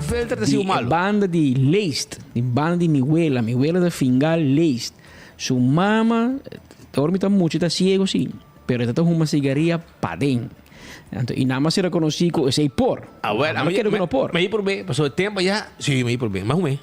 filter tá di malo. banda di leest, di banda di Miguela da fingal leest. Su mama, dorme tá muito, tá ciego sim, pero tá uma cigaria padem. Então, e nada mais se reconhece com esse por. Well, não quero que não por. Mas por bem, passou o tempo já, sim, mas por bem, mas ruim.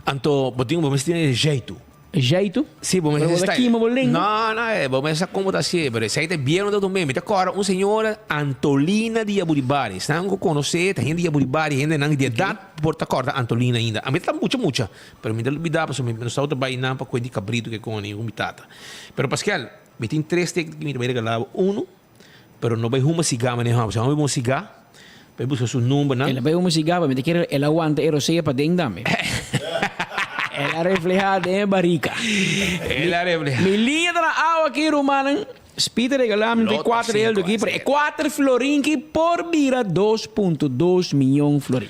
Então, botinho, vamos ter jeito. Jeito? Sim, vamos Pero ter daqui, mas lento. Não, vamos essa como tá assim, mas esse aí tá bem no também. Mas agora, uma senhora Antolina de Aburibari, estão com conhecer, tem gente de Aburibari, gente não de idade, por tá corta Antolina ainda. A mim tá mucha, pero me dá lubida, porque me não está outra baina para coisa de cabrito que com nenhum mitata. Pero Pascal, me tem três técnicas que me vai regalar, pero não vai uma cigarra, né? Vamos uma cigarra, vai buscar seu número, né? Ela vai uma cigarra, mas quer ela aguanta eroseia para dentro dame. Ela reflejada em barrica. Ela reflejada. Me linha na água aqui, Romana. Spita regalamos de 4 euros aqui. 4 florin que por vira 2.2 milhões florin.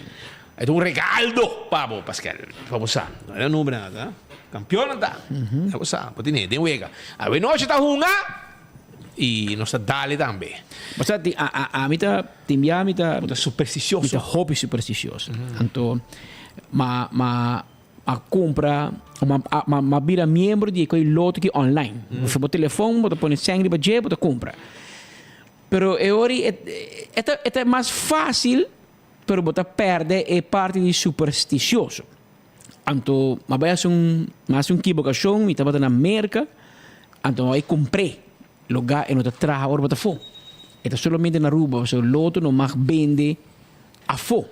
É um regalo, Pablo Pascal. Vamos lá. Não é número nada. Campeão tá. Vamos lá. Pode nem, tem uega. A noite tá runga. E nós dale também. Mas a mim tá timbia, mim tá supersticioso. Mim tá hobby supersticioso. Então, a compra, uma vira membro de aquele lote que online. Você bota o telefone, bota põe sangue para jeito, bota compra. Pero é mais fácil, pero bota perde é parte de supersticioso. Então, mas mais um equivocação, me estava na América, então eu comprei lugar e não traga agora bota fome. É somente na rua, o lote não mais vende a fome.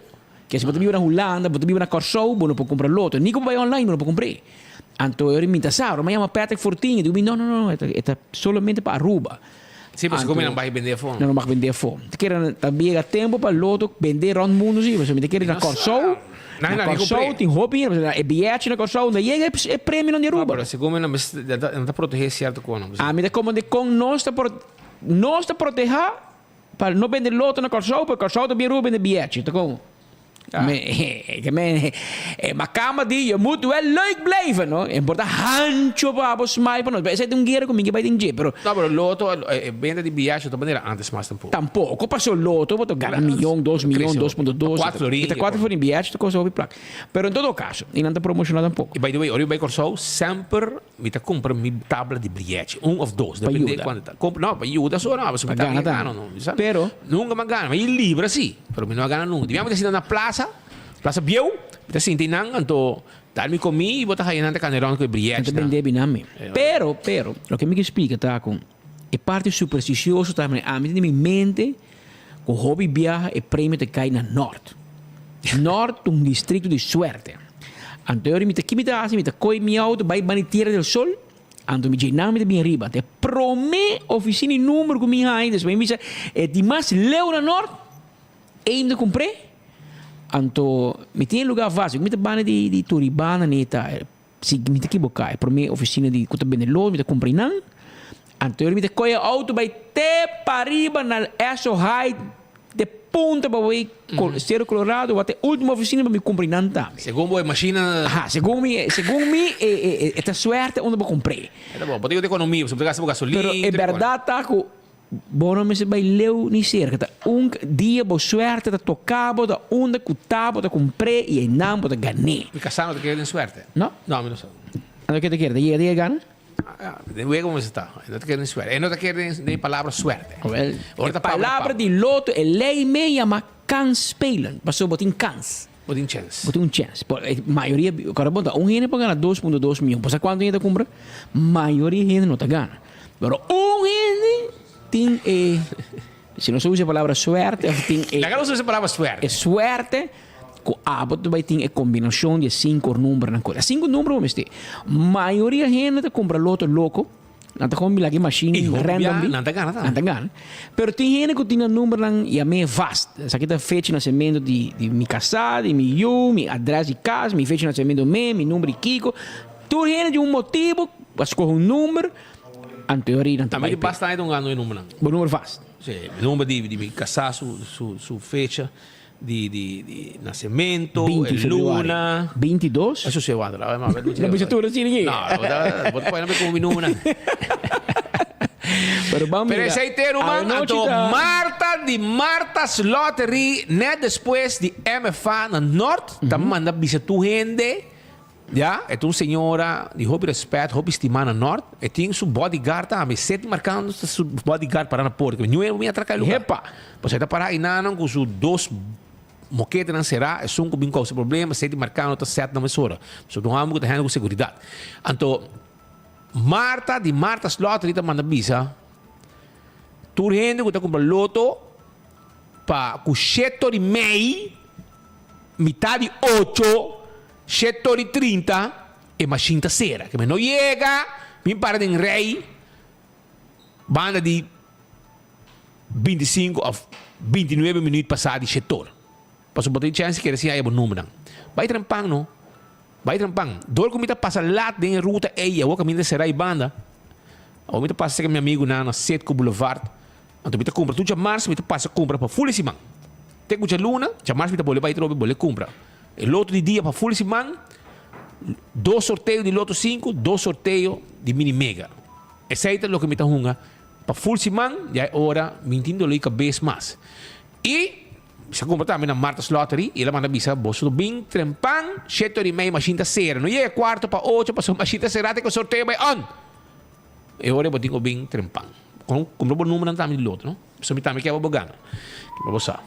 Que se você vive na Holanda, você vive na Corsou, você não pode comprar loto. Nem como vai online, você não pode comprar. Então, eu me sabe, mas é uma Patrick Fortinho. Eu digo, não, é somente para Aruba. Sim, mas como não vai vender fome? Não vai vender fome. Você quer também ter tempo para loto vender rond mundo, sim. Você quer ir na Corsou, na Corsou, tem roupa, é bilhete na Corsou, daí é prêmio na Aruba. Mas como não está proteger certo coisa. A mim é como de com nós está proteger para não vender loto na Corsou, porque Corsou também Aruba vende bilhete. Tá como? Maar kamer die, je moet wel leuk blijven, no? En wordt handje op smijpen, no? Wij zijn een keer comigo bij den jeep, pero. No, pero loto, vende di viaggio, de maneira antes mais tampoco. Tampoco, passou loto, botou ganha 1 milhão, 2 milhões, 2.2. 4 florinhos. Está 4 florinhos viagem, tu consegue placa. Pero em todo caso, e não está promocionado tampouco. E by the way, ora vai Corsou, sempre me tá compra mi tabla de bilhete, ou dois, depende de quanto tá. Não, para ajuda só não, mas me tá ganhando, não. Pero nunca me ganha, mas livre sim, pero me não ganha nunca. Devíamos decidir na Plaza Biel, assim, tem não, então, dar-me comi e botar aí na caneirão com o bilhete. Não tem binami. Pero, o que me explica, tá, com é parte supersticioso, tá, a mim tem em mente, o hobby viaja e prêmio te cai na norte. Norte, um distrito de suerte. Então, eu me te assim, me te coi mi auto, vai para Tierra del Sol, então me llenava de bem arriba. Te promete oficina e número com minha ainda, mas me diz, é de mais leu na norte, e ainda comprei. Então, me tem lugar vazio. Me tem bana de Turibana, neta. Se me tem que bocar, para mim, oficina de Kuta Benelô, me tem comprar não. Então, eu me tem coisa auto, vai ter para riba na Esso High, de ponta para o Cerro Colorado, até a última oficina para me comprar não também. Segundo a máquina. Segundo me, é suerte onde eu comprei. É bom, pode ter economia, você pode gastar gasolina. Pero é verdade, tá com bom, mas vai leu nem cerca. Dia boa sorte, tocava, onde cutava, comprei e não pode ganhar. E casado te quer sorte? Não? Não, não sei. Não que te quer, dia ganha? Luego como está. Não te quer suerte. Não te quer nem palavra suerte. A palavra de loto é lei meia, mas can spelen. Passou botin cans. Botin chance. Botin chance. A maioria, cara, bota, gente pode ganhar 2.2 milhões. Passa quanto gente compra? Maioria gente não te ganha. Pero gente tem se não se usa a palavra suerte, tem la não se usa a palavra suerte. É suerte com hábito vai ter a combinação de 5 números na coisa. 5 números vamos ter. Maioria gente compra loto louco, não te compra aqui machine random. Não te ganha, não te ganha. Pero tem gente que tem número lang e a me vast. Essa aqui tá fecha de nascimento de mi casado, de mi eu, mi address de casa, mi fecha de nascimento mi número de Kiko. Tudo gente de motivo, escolhe número. Teoria, também basta aí ganho número. O número faz. Sim, o número de casar, sua fecha de nascimento, luna. 22? Isso se guarda. Não precisa tudo assim ninguém. Não, vou pôr como número. Pero vamos Pero mira, esse aí ter uma a noite anto tá- Marta de Marta's Lottery, né, depois de MFA na Norte, também manda bisa tu gente, já, é uma senhora de hobby respeito, hobby estimar na Norte, e tem seu bodyguard também, sete marcando seu bodyguard para na porta, não é minha atracar lugar. Epa. Você está para aí não com seus dois moquete não será, é só um bem causa problema, sete marcando, está certo na mesura. Só não há muito com segurança. Então, Marta de Marta's Lottery tá manda bisa. Tu gente que está comprando loto para com 7,5, metade 8, 7,30 e machinta cera. Que não chega, me para em rei, banda de 25 a 29 minutos passado de setor. Para botar chance que assim aí é bom número. Vai trampang no. Vai trampang. Dor comita passa lá dentro ruta aí, o caminho será e banda. O mita passa com meu amigo na Setco Boulevard. Então mita compra tu já março, mita passa compra para full simang. Tem que luna, já março mita bole vai trobe bole compra. E loto de dia para full simang. 2 sorteios de loto 5, 2 sorteios de mini mega. Esse aí é o que mita hunga. Para full simang, já é hora, mentindo ali cabeça mais. E se compra também na Marta's Lottery e ela manda bisa bolso bem trempang 7,5 machinta cera não é quarto para 8 para machinta cera tem que sorteio vai on e agora eu botinho bem trempang como bom número também de loto não isso me também que é bogana que vou passar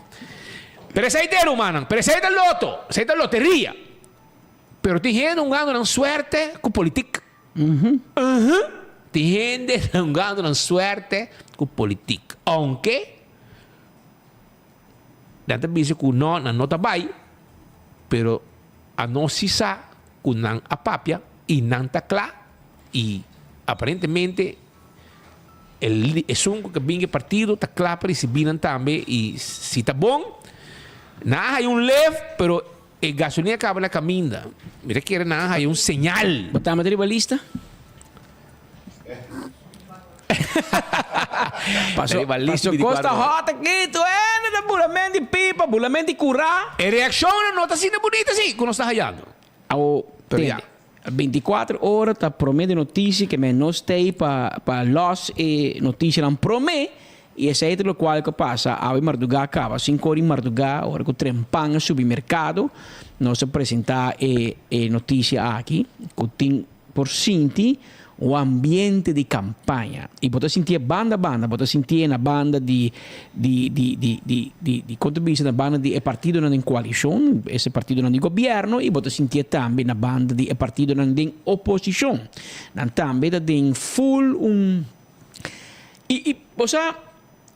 pero esse aí é humano pero esse aí é loto esse aí é loteria pero tem gente um ganho na suerte com política tem gente um ganho na suerte com política aunque danta bisa ku no na nota bay pero ano sisa ku nang apapia y nang takla y aparentemente es un que binge partido takla para si binan tambe y si ta bon na hay un lev pero el gasolina acaba la caminda mira que na hay un señal Botamos tribalista. Passou Costa Rota aqui, tu é, né? Bulamento de pipa, bulamento de curá. e reação na nota assim bonita assim quando está rayando Ao Pero tem ya. 24 horas tá promete notícia que me não stay para los e notícia não promete e esse é o qual que passa a madrugada acaba 5 horas de madrugada hora que o trempang no supermercado nós apresentar notícia aqui que tem por Cinti o ambiente di campagna e potete sentire banda potete sentire una banda di contribuzione una banda di partito non in coalizione esse partito non di governo e potete sentire anche una banda di partito non in opposizione non tambe da in full un e posa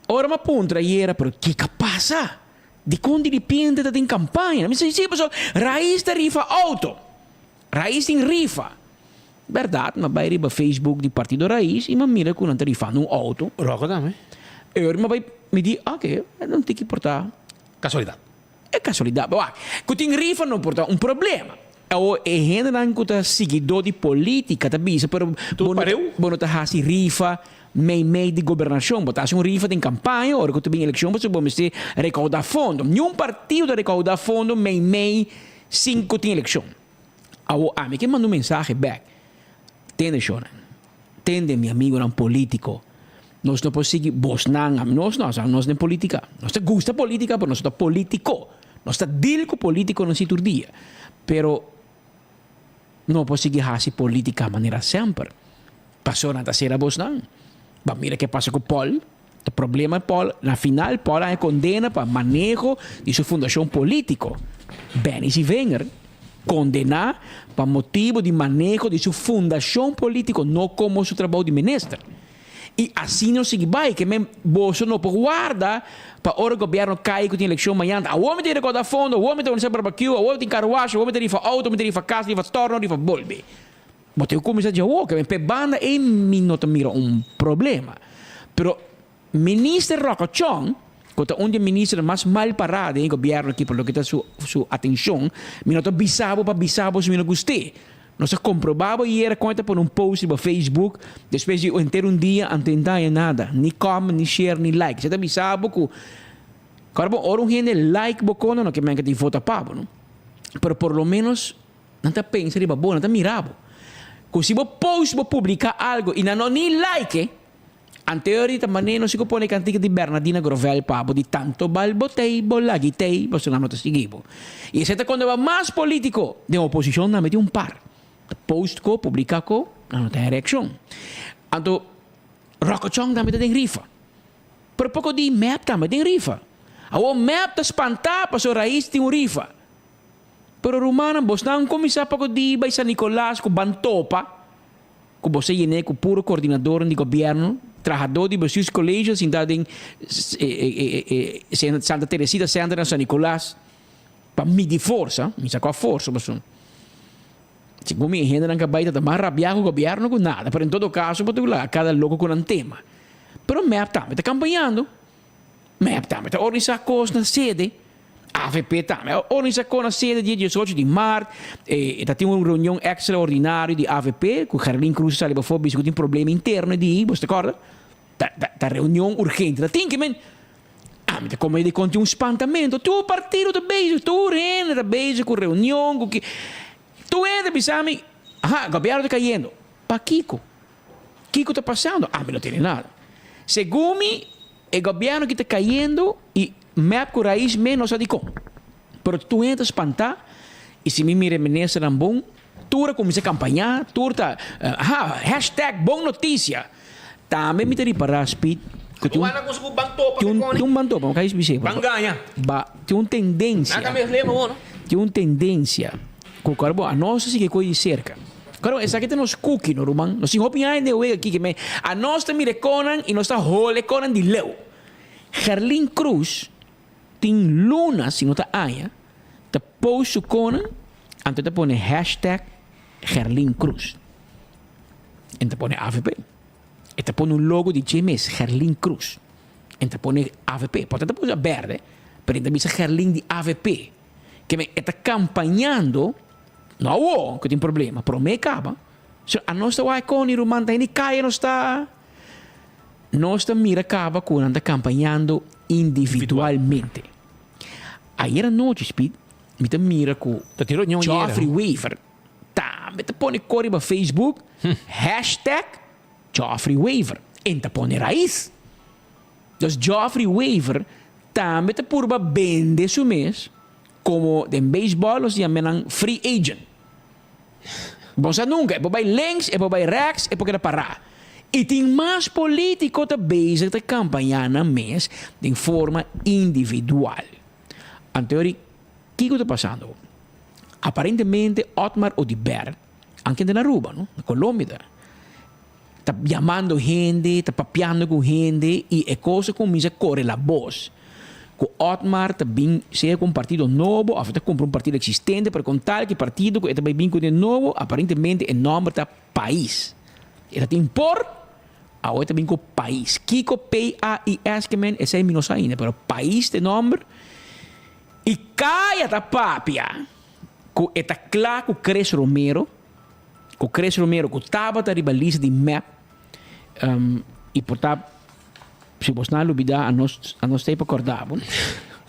ora ma punta ieri però che passa di conti dipende da in campagna mi si sì poso raiz rifa auto raiz in rifa verdade, mas vai riba Facebook di Partido Raiz e ma mira que não está rifando um auto. roca também E eu mas vai me diz, ok, não tem que importar. casualidade É casualidade. Mas, que tem rifa não importa um problema. O é gente não que está seguidor de política, tá bisa, pero bom tá assim rifa meio de governação, botar um rifa em campanha, hora que tu vem eleição, você pode ser recaudar fundo. Nenhum partido recaudar fundo meio 5 tem eleição. A mim que manda mensagem back. Tende, Shona. Tende, meu amigo, não político. Nós não podemos seguir bosnang. Nós não política. Nós gusta política, mas nós somos político. Nós deal com político no sítio dia. Pero não podemos seguir assim política de maneira sempre. Passou na terceira bosnang. Mas mira o que passa com Paul. O problema é Paul. Na final, Paul é condena para manejo de sua fundação político. Benny Wenger condenar para motivo de manejo de sua fundação política, não como seu trabalho de ministro. E assim não se vai, que mesmo você não pode guardar para o governo cair com a eleição amanhã. O homem tem que recordar fundo, o homem tem que fazer barbecue, o homem tem carruagem, o homem tem que fazer auto, o homem tem que fazer casa, tem que fazer torno, tem que fazer bolbe. Mas eu comecei a dizer, que me banda e me não mira um problema. Pero ministro Roca Chong, quando um dos ministros mais mal parados em governo aqui, por lo que está sua atenção, me não bisabo para bisabo se me não gostei. Nós comprovava e era conta por um post no Facebook, depois de inteiro dia, não tentar nada, nem comment, nem share, nem like. Você está bisabo que, claro, ora um gente like bocona, não que me tem voto para, não? Pero por lo menos, não está pensando, não está mirando. Se você post, publicar algo e não nem like, Anteriori também não se compõe cantiga de Bernardina Grovel Pabo de tanto balbotei, bolagitei, você não nota seguido. E esse é quando vai mais político de oposição na mete par. Postco, publicaco, não tem reação. Então, Rocochong também tem rifa. Por pouco de map também tem rifa. O map tá espantar para sua raiz tem rifa. Pero Romana, você não começar pouco de San Nicolás com Bantopa, com você e com puro coordenador de governo, trabajador de seus colégios em Santa Teresita, Santa San Nicolás, para medir força, me sacou a força, você. Se come gente não acaba de mais rabiar com o governo com nada, pero em todo caso, pode lá, cada louco com um tema. Pero MEP também está campanhando, MEP também está organizando coisas na sede, AVP também organiza coisas na sede dia 18 de março, está tendo uma reunião extraordinária de AVP, com Gerlin Cruz, sabe, for que tem problema interno de, você acorda? Da reunião urgente, da tem que men, mas como ele conta um espantamento, tu partido está bem, tu rende está bem com reunião, com que tu entra pensando, o governo está caindo. Para Kiko está passando? Mas não tem nada. Segundo o governo que está caindo e MEP com raiz menos adicom. Pero tu entra espantar e se me reminisce não bom, tu começa a campanhar, tu está, hashtag bom notícia. Também me tem para speed. Tem um bantopa, mas que Banganha. Tem uma tendência. Tem uma tendência. Bom, a nossa se que coisa de cerca. Claro, essa aqui tem nos cookies, no Roman. Nós temos opiniões de hoje aqui, que a nós também reconan e nós está role conan de leu. Gerlin Cruz tem luna, se não está aia, te post conan, antes te põe hashtag Gerlin Cruz. E te põe AVP. E te põe um logo de GMS, Gerlin Cruz. E te põe AVP. Pode te põe verde, pero te dice Gerlin de AVP. Que me está campanhando. Não, que tem problema. Pero me acaba. So, a nossa waikoni rumanta ini kaya não está. Nossa mira acaba quando está campanhando individualmente. Ayer noite, Speed, me tá mira com Geoffrey Weaver. Tá, me tá põe corre para Facebook, hashtag Geoffrey Weaver. E tá põe raiz. Então, Geoffrey Weaver também tá por vender seu mês como de beisebol, os chamam free agent. Você nunca, é para links, é para rechts, é para parar. E tem mais político que bezig te campanhar na mês de forma individual. Anterior, o que está passando? Aparentemente, Otmar Odiber, anche na Aruba, no? Na Colômbia, está chamando gente, está papiando com gente e a coisa começa a correr a voz. Com Otmar também se é com um partido novo, ou até compra um partido existente para contar que partido que também vem com de novo, aparentemente é nome da país. Ele tem por, agora também com país. Kiko P-A-I-S, que men, esse é menos ainda, mas país de nome. E caia da papia, com está claro com Cres Romero, que estava na rivalista de MEP, e portanto, se você não olvidar, a nós tempo acordávamos.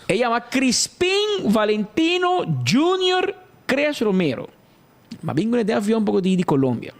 Ele chama Crispin Valentino Jr. Cres Romero. Mas vengo de avião um pouco de Colômbia.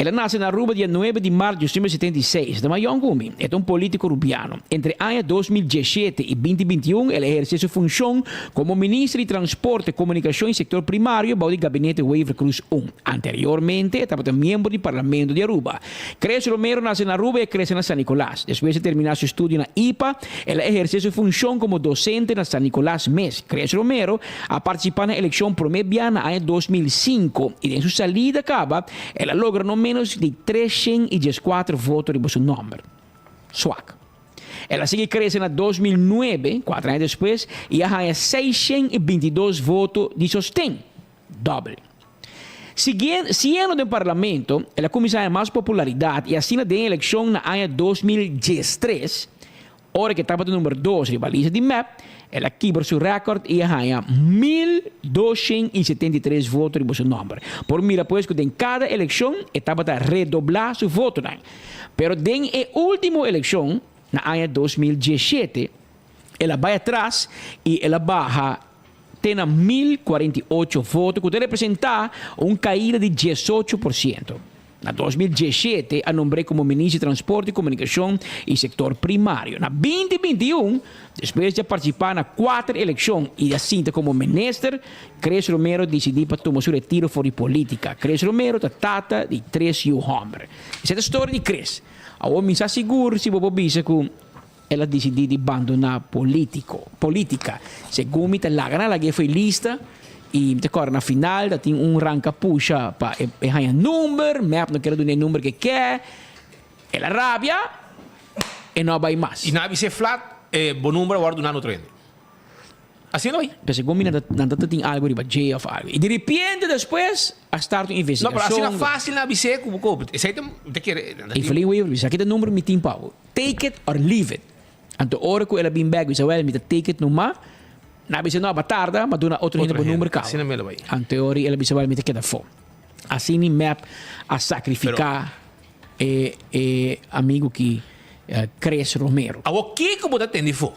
Ele nasce na Aruba dia 9 de março de 1976, de Mayongumi. É um político rubiano. Entre anos 2017 e 2021, ele exerce sua função como ministro de Transporte, Comunicação e Sector Primário do gabinete Weaver Cruz I. Anteriormente, estava membro do Parlamento de Aruba. Cres Romero nasce na Aruba e cresce na San Nicolás. Depois de terminar seu estudo na IPA, ele exerce sua função como docente na San Nicolás MES. Cres Romero a participar na eleição promebiana no ano 2005 e em sua salida acaba, ele logra menos de 314 votos de seu nome. Suac. Ela segue crescendo em 2009, 4 anos depois, e ganha 622 votos de sostém. Doble. Siguiendo no parlamento, ela começou a mais popularidade e assim na eleição na ano 2013, hora que estava no número 2 de baliza de MEP, ela quebrou seu recorde e ganha 1.273 votos de seu nome. Por mira, pois, que em cada eleição estava a redoblar seu voto. Pero em a última eleição, na ano 2017, ela vai atrás e ela baja tem 1.048 votos, que representa uma caída de 18%. Na 2017, a nombrei como ministro de Transporte, Comunicação e Setor Primário. Na 2021, depois de participar na 4 eleições e assim como ministro, Cres Romero decidiu para tomar seu retiro fora de política. Cres Romero trata de 3 homens. Essa é a história de Cres. A homem está seguro se você diz que ela decidiu de abandonar a política. Segundo me, ela foi lista. E na final, tem ranca puxa para ganhar número, map não quer dar o número que quer, ela rabia e não vai mais. E na vice flat, bom número agora do ano treino. Assim não é? Então, segundo não tem algo de budget ou algo. E de repente, depois, a start uma Não, investigação. mas assim não é fácil na vice, como isso aí tem que... E falei, isso aqui é o número me tem pau. Take it or leave it. Então, a hora que ela vem back, isso é me take it no mar. Na bisa não batarda, mas dona outro gente número cá. Assim não é vai. Em teoria, ela bisa vai me ter fome. Assim me map a sacrificar amigo que Cres Romero. O que que você atende for?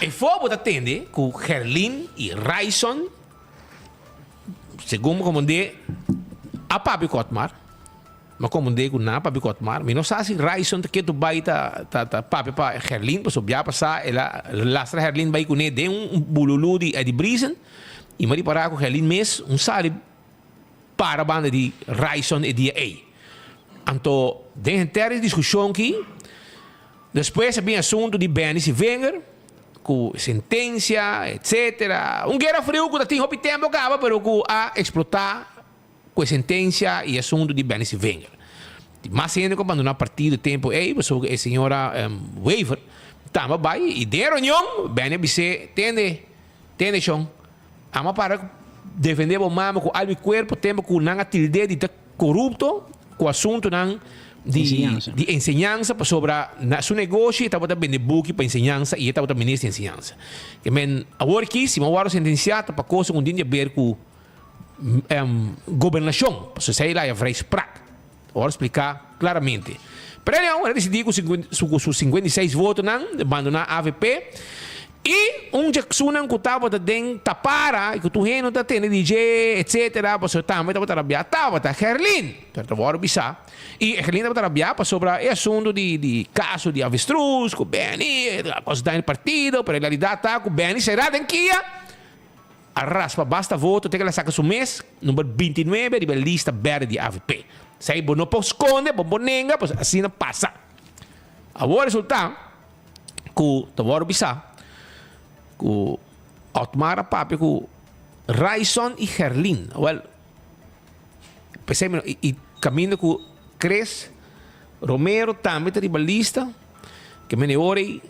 E for você atende com Herlin e Raison, segundo como de a Papi Kotmar, mas como de com na Papi Kotmar, mas não sabe se Raison que tu vai ta Papi pa Herlin, para subir passar ela lastra Herlin vai com de bululu de brisen, e mari para com Herlin mes sali para a banda de Raison e de A. Então, dentro da discussão aqui, depois havia assunto de Benis e Wenger, com sentença, etc. Guerra frio que tinha houve tempo acaba, mas que a explotar com a sentença e assunto de Benis e Wenger. Mas ainda quando abandonar partido tempo, a senhora Weaver, estava vai e de reunião, Benis disse, tende chão, ama para defender o mama com algo corpo, tempo com não tilde de corrupto, com assunto não de ensinança sobre seu negócio, estava também de book para ensinança e estava também ministro de ensinança. Que men agora aqui, se eu sentenciado para coisa com dinheiro ver com governação, para sei lá é vrij spraak. Agora explicar claramente. Pero ele decidiu com seus 56 votos não abandonar a AVP. E Jackson que estava dentro tapara, que tu não está tendo DJ, etc. Porque também estava trabalhando, estava Herlin, estava bisa. E Herlin estava trabalhando sobre o assunto de caso de avestruz, com Benny, coisa da partido, para a realidade está com Benny, será daqui a raspa basta voto, tem que ela saca seu mês, número 29 de lista verde de AVP. Se aí não pode esconder, não pode negar, assim não passa. Agora resulta que estava bisa. Com Otmar Papi, com Raison e Herlin. Well, pensei, e caminho com Cres Romero também tribalista, que me ore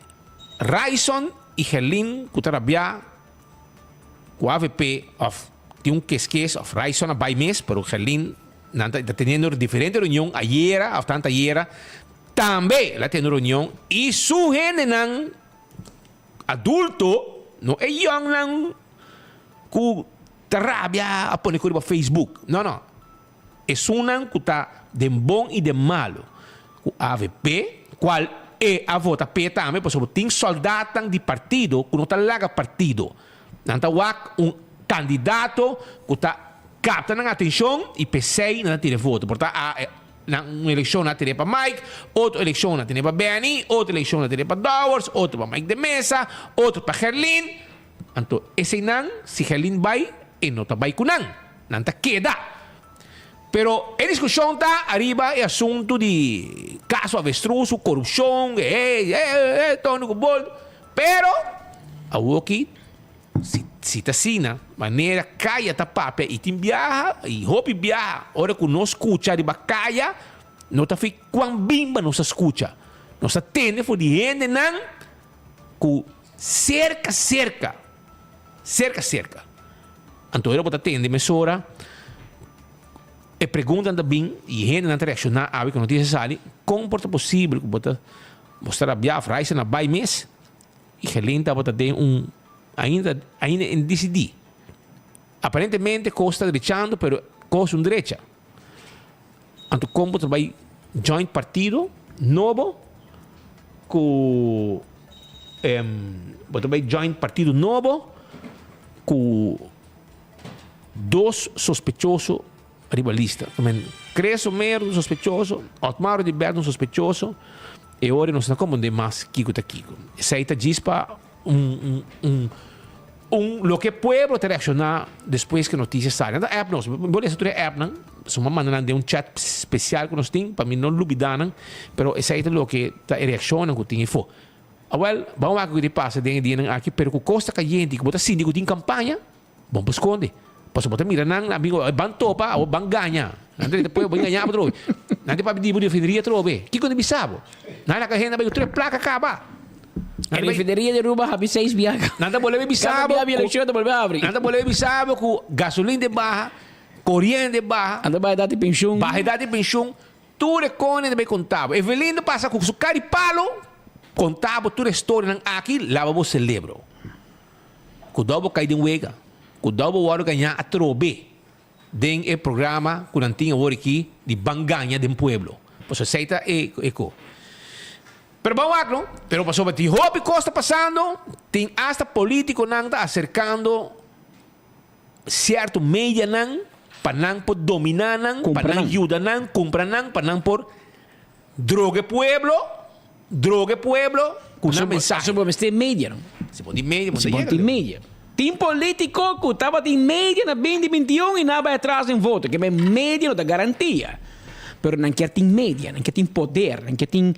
Raison e Herlin que trabalham com a AVP of tem quesquês of Raison a by mês, pero Herlin está tendo diferente reunião ayer, of tanta ayer, também ela tem reunião e su gente não adulto não é young lang ku tarabia a pôr no Facebook. Não. É sunan que está de bom e de malo. O AVP, qual é a vota P também, porque tem soldados de partido que não está lá partido. Não está candidato que está captando a atenção e PC não tem voto. Portanto, uma eleição não tem para Mike, outra eleição não tem para Benny, outra eleição não tem para Dowers, outra para Mike de Mesa, outra para Herlin. Então, esse não, se Herlin vai, e não está vai com não está queda. Pero a discussão está arriba é assunto de caso avestruz, corrupção, tono com bolo. Pero, aqui, se está assim, maneira caia tá papel e tem viaja e hobby viaja, hora que não escuta de bacaia, não tá fica quão bimba não se escuta, não se atende for de gente não, com cerca. Então eu vou atender mesora e perguntam também e gente não reaccionar a que notícia sale, como é possível que você mostrar a viaja, reisa na bai mês e relenta você tem ainda em decidir. Aparentemente costa derechando, pero costa derecha. Então, como você vai joint partido novo com você vai joint partido novo com dois sospechosos ribalista. Creso Mero un sospechoso, Otmar Di Berto un sospechoso, e ora non sta come de mas Kiko ta Kiko. Seita gispa lo que pueblo te reaccionar después que noticias salen. Na app nós, boleh satu app nang, suma mandan de um chat especial que nós tem, para mim não lubidanan, pero seita lo que ta reacciona que tem fo. Well, vamos lá que te passa dentro de aqui, pero que costa caliente, que bota síndico tem campanha, vamos esconder. Paso bota mira nang amigo, ban topa ou ban ganha. Nanti depois vou ganhar para trobe. Nanti para pedir defenderia trobe. Que quando me sabe? Na carreira vai outra placa acaba. A defenderia de Ruba habis 6 viagens. Nada boleh bisa Cada dia eleção da boleh abrir. nada boleh bisa com gasolina de barra, corrente de barra, Anda vai dar de pensão. barra de pensão, tudo é cone de bem contábil. Evelino passa com su cari palo, contábil tudo história aqui, lá vamos celebro. Cuidado cai de wega. Cuidado o ganhar a trobe. Den o programa que não tinha agora aqui de banganha de um pueblo. Pois aceita eco. Pero vamos a ver, pero pasó por ti. Hopi Costa pasando, tem hasta político nang tá acercando certo media nang, para nang por dominar nang, para nang ayudar nang, comprar nang, para nang por droga pueblo, com uma mensagem. Isso pode ser media, não? Se pode media, Se pode media. Tem político que estava em média na 2021 e nada vai atrás em voto, que é média não dá garantia. Pero não quer ter média, não quer ter poder, não quer ter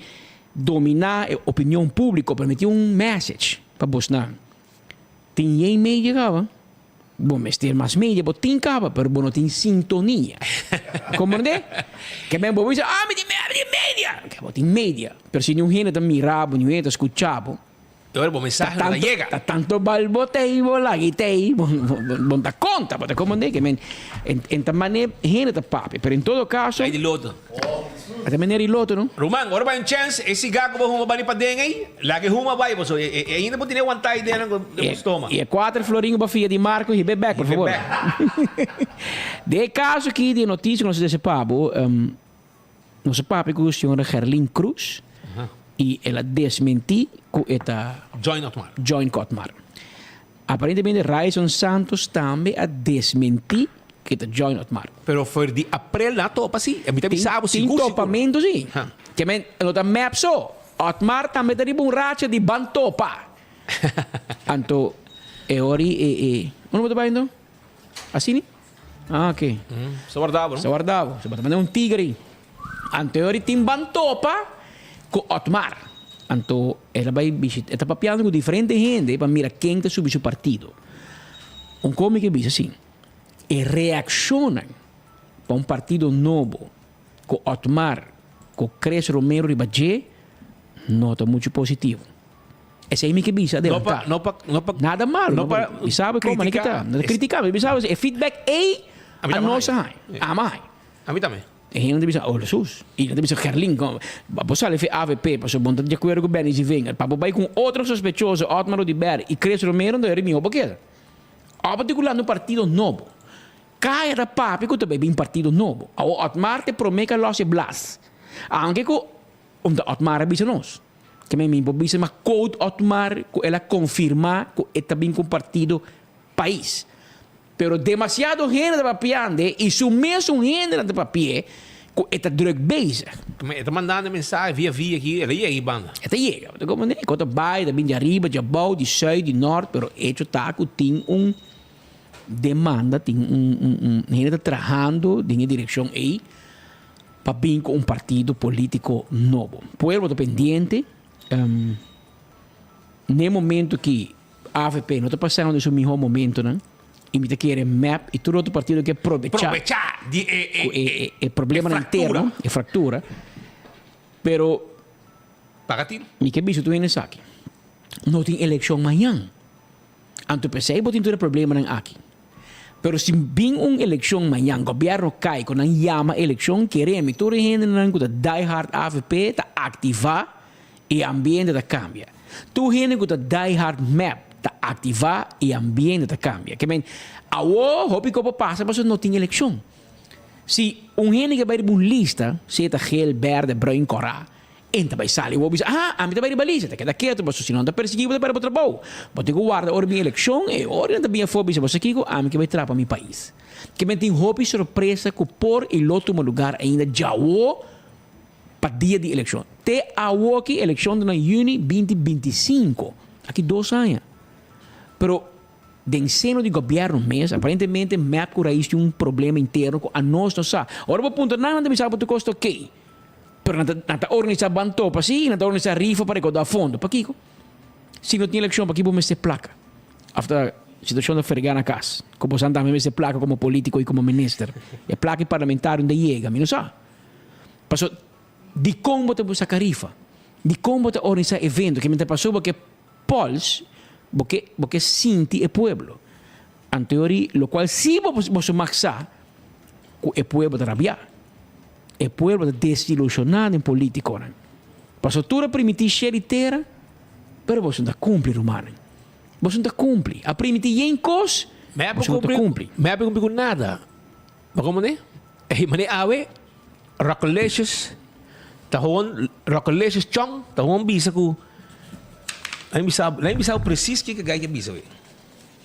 dominar a opinião pública, permitir message para Bolsonaro. Tem em média, cara. Bom, mas ter mais mídia, mas tem capa, mas não tem sintonia. Compreende? Que bem, bom, dizer, me tem mídia. Que tem mídia. Mas se não gente mirar, não gente escuchar, Agora o mensagem não chega. Tá tanto balbotei, bolagitei, bom dá conta, mas compreende? Que bem, em tamanho, gente tá papi. Mas em todo caso, Aí de loto. até maneira de loto, não? Roman, agora vai um chance, esse gago vai rumar para dentro aí, lá que ruma vai, você ainda pode ter uma taia dentro do estômago. E 4 florinhos para filha de Marco e Bebeck, por favor. De caso aqui de notícia que nós desse papo, nosso papo que o senhor Gerlin Cruz e ela desmenti com esta Join Otmar. Aparentemente Raison Santos também a desmenti que esta Join Otmar. Pero foi de april na topa sim, a mim também sabe tem topamento sim. Que men não tá map so. Otmar também tá de bom racha de bantopa. Anto ori não tá vendo? Assim? Ah, ok. Só guardava, Se guardava. Se bota um tigre. Anto ori tem bantopa com Otmar. Anto ela vai visitar, está papiando com diferente gente para mirar quem está subindo seu partido. Como que diz assim? E reaccionam para um partido novo com Otmar, com Cres Romero Ribadje, nota muito positivo. Esse aí me que bisa adelantar. Nada mal. E sabe como é que está? Nada criticar. E sabe, é feedback a nossa amai. A mim também. E não deve ser, Jesus. E não deve ser Gerlin. Para saber se AVP, para saber de acordo com o Benny Zivinga, para vai com outro sospechoso, Otmar de Ber e Cres Romero, não é meu porque. A particular no partido novo. Cai da papi que também um partido novo. O Otmar te promete que losse blas. Anche que Otmar é bisa nós. Que me bisa mas code Otmar que ela confirma que é também com partido país. Pero demasiado gente de papiande e su mesmo gente de papier que está druk bezig. Está mandando mensagem via aqui, ela ia aí, banda. Esta chega. Como nem quando vai, da bem de arriba, de abaixo, de sul, de norte, pero hecho tá que tem demanda, tem gente está trabalhando em direção aí para vir com partido político novo. Pueblo dependiente, no momento que a AVP não está passando nesse melhor momento, né? E me quer map e todo outro partido que aproveitar o problema interno, é fractura. Pero Pagatino. me que bicho tu nesse aqui. Não tem eleição amanhã. Anto pensei que tem problema aqui. Pero se vem uma eleição amanhã, o governo cai com uma chama eleição, queremos toda a gente que die hard AVP tá ativar e o ambiente tá cambia. Tu gente que die hard map tá ativar e o ambiente tá cambia. Que men, hopi que passa, mas não tem eleição. Se gente que vai de uma lista, seja gel, verde, branco, corá, entra vai sali o bisa a mi vai balisa te queda quieto mas se não tá perseguido para outro trabalho bote guarda ora minha eleição e ora não bem fobia você aqui a mim que vai trapa mi país que me tem hobby surpresa que por el outro lugar ainda já o para dia de eleição te a o que eleição na junho 2025 aqui 2 anos pero de seno de governo mesmo, aparentemente me raiz de um problema interno a nós não sabe. Ora vou apontar nada me sabe quanto custa ok. Pero nata organizar banto para si, nata organizar rifa para dar fundo para Kiko. Se não tem eleição para Kiko me se placa. After situação de fregar na casa, como Santa me se placa como político e como ministro. E placa parlamentar onde chega, me não sabe. Passou de como te buscar rifa, de como te organizar evento que me te passou porque Pauls porque sinti el pueblo. En teoría, lo cual sí vos maxar, el pueblo de rabiar. El pueblo de desilusionado en político. Pasó toda primitiva cheritera, pero vos no cumplir, humano. Vos no cumplir. A primitiva em cos, vos no cumplir. Me ha cumplir com nada. Mas como né? Mane awe, rocoleshes, tahon, rocoleshes chong, tahon bisa ku. Lá bisau preciso que ganha bisau.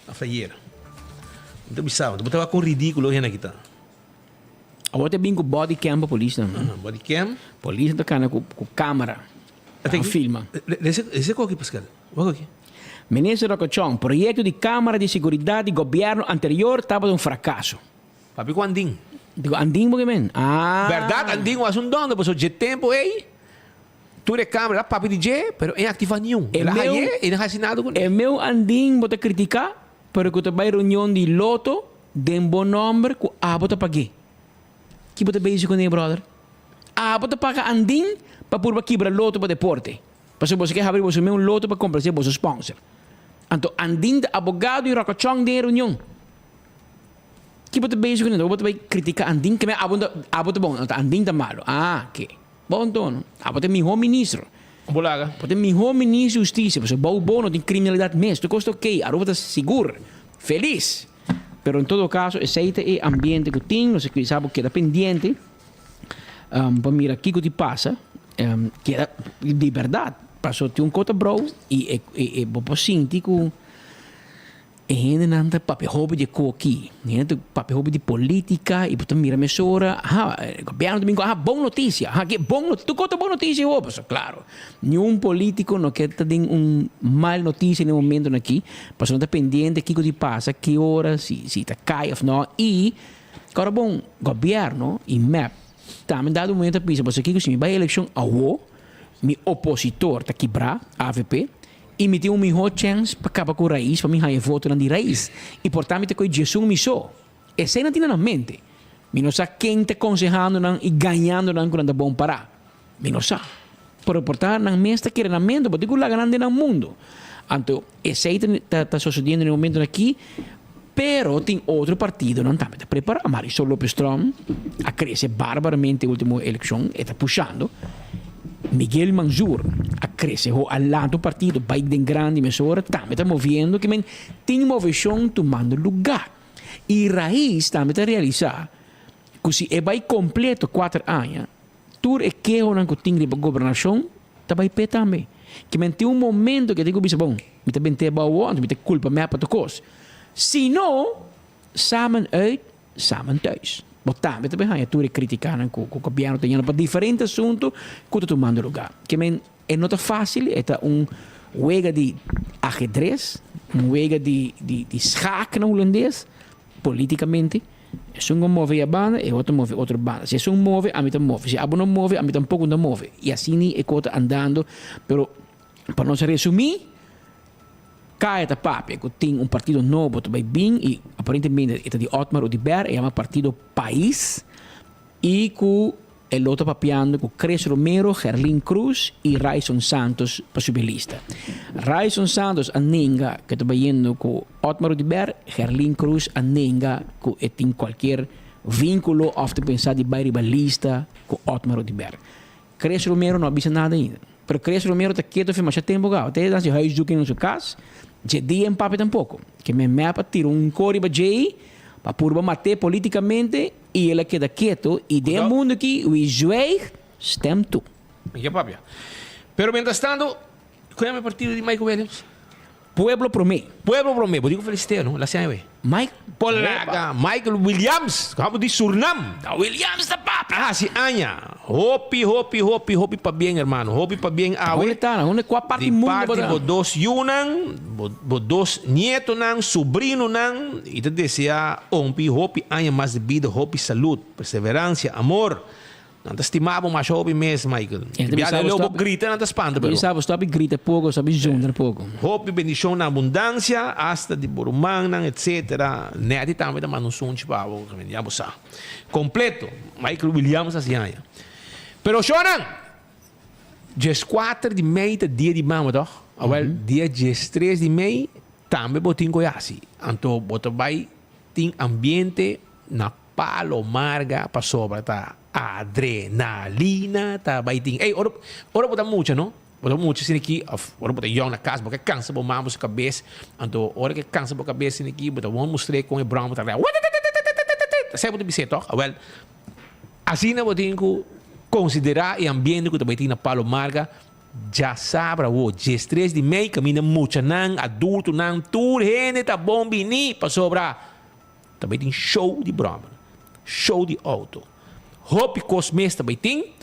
A feira. Então bisau, tu botava com ridículo aí na kita. Agora tem com body cam para polícia. Body cam. Polícia tá com câmera. Tem filma. Esse qual que Pascal? Qual que? Ministro Rocochon, projeto de câmara de segurança do governo anterior estava um fracasso. Papi com Anding. Digo, Anding porque men. Verdade, Anding was um dono, depois de tempo aí. Tudo é câmera, papi DJ, pero em ativa nenhum. Ele não é assinado com. É meu Anding bota criticar, pero que tu vai reunião de loto, de bom nome, que bota paguei. Que bota beijo com ele, brother? Bota paga Anding para por quebrar loto para deporte. Para você quer abrir você meu loto para comprar seu sponsor. Então Anding advogado e Rocochong de reunião. Que bota beijo com ele, bota vai criticar Anding que me bota bom, Anding tá malo. Que bom tono. Pode ter melhor ministro. Bolaga. Pode ter melhor ministro de justiça. Porque bom bono tem criminalidade mesmo. Tu custa ok. A roupa está segura. Feliz. Pero em todo caso, esse é o ambiente que tem. Não sei que sabe que é pendente. Para mirar aqui que te passa. Que é de verdade. Passou ter cota bro. E vou sentir que gente não tem papel hobby de coqui, não tem papel hobby de política e portanto mira mesura, governo domingo, boa notícia, que bom, tu conta boa notícia hoje, claro. Nenhum político não quer ter mal notícia no momento aqui, mas não está pendente que te passa, que hora, se está cai ou não, e agora bom, governo e MEP, também dado um momento a pensar, porque aqui se me vai a eleição a o, meu opositor está quebrar, AVP, e me tem melhor chance para acabar com a raiz, para mim ganhar voto de raiz. E portanto, que Jesus me só. Essa não tem na mente. Me não sabe quem está aconselhando e ganhando quando é bom parar. Me não sabe. Portanto, na mesa que na mente, porque lá grande no mundo. Então, esse está sucedendo no momento aqui, pero tem outro partido não está preparado. Marisol Lopes Strom a crescer barbaramente na última eleição, está puxando. Miguel Manzur a crescer ao lado do partido Biden grande mesura também está movendo que tem movição tomando lugar e raiz também está realizar que se vai completo 4 anos tudo é que o não tem de governação está vai pé também que tem momento que tem que bom me tem ter bom me tem culpa me para todos se não samen uit samen thuis. Botar, também há tudo criticar com o governo tem para diferentes assuntos que está tomando lugar. Que é não fácil, é jogo de ajedrez, jogo de schaak no holandês, politicamente. Se um move a banda, e outro move outra banda. Se um move, a mim também move. Se a não move, a mim tampouco não move. E assim é que está andando. Pero, para não se resumir, cai a papi que tem partido novo também bem e aparentemente é de Otmar Udiber é um partido país e que el outro papiando com Cres Romero, Gerlin Cruz e Raison Santos para subir lista. Raison Santos a ninga que está indo com Otmar Udiber, Gerlin Cruz a ninga que tem qualquer vínculo ou de pensar de bair lista com Otmar Udiber. Cres Romero não avisa nada ainda. Pero Cres Romero está quieto faz mais tempo agora. Até se reis do que no seu caso. De dia em papo tampouco. Que me para tirar cori para Jay para purba matar politicamente e ele queda quieto e de mundo que o Israel stem tu. Minha papia. Pero mientras tanto, qual é o partido de Michael Williams? Pueblo Promé. Pueblo Promé, digo felicitero, não? La CNB. Mike. Polaga, Michael Williams, como de Surinam. Da Williams da papa. Ah, si Anya. Hopi pa bien, hermano. Hopi pa bien, Onde está? Onde qual parte Di do mundo? parte bo dos yunang, bo dos nieto nang, sobrino nang, e te deseja hopi anya mais de vida, hopi saúde, perseverança, amor. Não te estimava mais hopi mesmo, Michael. Biada lobo grita, não te espanta, Ele sabe, stop grita pouco, sabe juntar pouco. Hopi bendição na abundância, hasta de borumang nang, etc. Neti também da manusun chipavo, que já bosa. Completo, Michael Williams assim anya. Pero Shonan, dia 4 de maio, dia de mama, toch? Awel, dia 3 de maio, também botin goiasi. Então, bota vai, tem ambiente na Palomarga para sobra, tá? Adrenalina, tá? Vai, tem. Ei, ora bota muita, não? Bota muita, assim aqui, ora bota young na casa, porque cansa, bota mamos cabeça. Então, ora que cansa, bota cabeça aqui, bota vamos mostrar com o Brown, tá? Sai bota biceta, toch? Awel, assim na botin com considerar o ambiente que também tem na Palomarga, já sabe, o dia 3 de maio, caminha muito, não, adulto, não, tudo, gente, tá bom, bini, para sobrar. Também tem show de broma, show de auto. Hopi Cosmes também tem.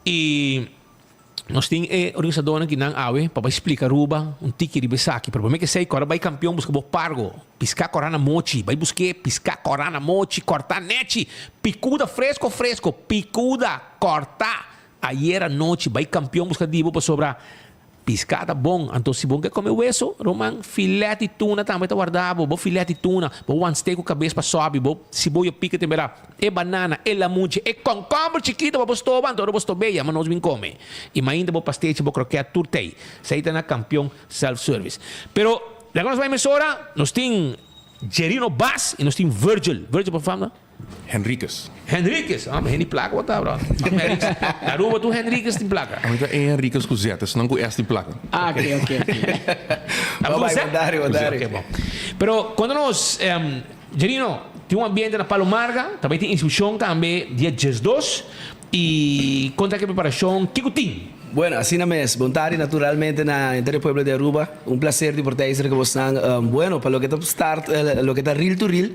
E nós temos organizadora que não awe para explicar ruba tiki de besaki. Para mim que sei, agora vai campeão buscar bo pargo, piscar corana mochi, vai buscar piscar corana mochi, cortar nete, picuda fresco, picuda cortar. Ayer à noite vai campeão buscar dibo para sobrar. Piscada bom, então se bom quer comer o eso, Roman, filé de tuna também tá guardado, bo filé de tuna, bo one steak com cabeça para sobe, bo cebola pica temperá, e banana, e lamunche, e concombre chiquito para postou, então eu postou bem, mas nós vim comer. E mais ainda bo pastel, bo croquete, turtei. Saída na campeão self-service. Pero, agora nós vai emissora, nós tem Gerino Bass e nós tem Virgil, por favor. Henriquez. Ah, mas ele placa ou tá, bro? Aruba tu Henriquez tem placa. Então é Henriquez com Z, senão com S tem placa. Ah, ok. Ok, bom. Pero quando nós, Gerino, tem um ambiente na Palomarga, também tem inscrição também dia 12 e conta que preparação, que tem? Bueno, así no es. Bontari naturalmente en el pueblo de Aruba. Un placer de portar que vos están. Bueno, para lo que está start, lo que está real to real.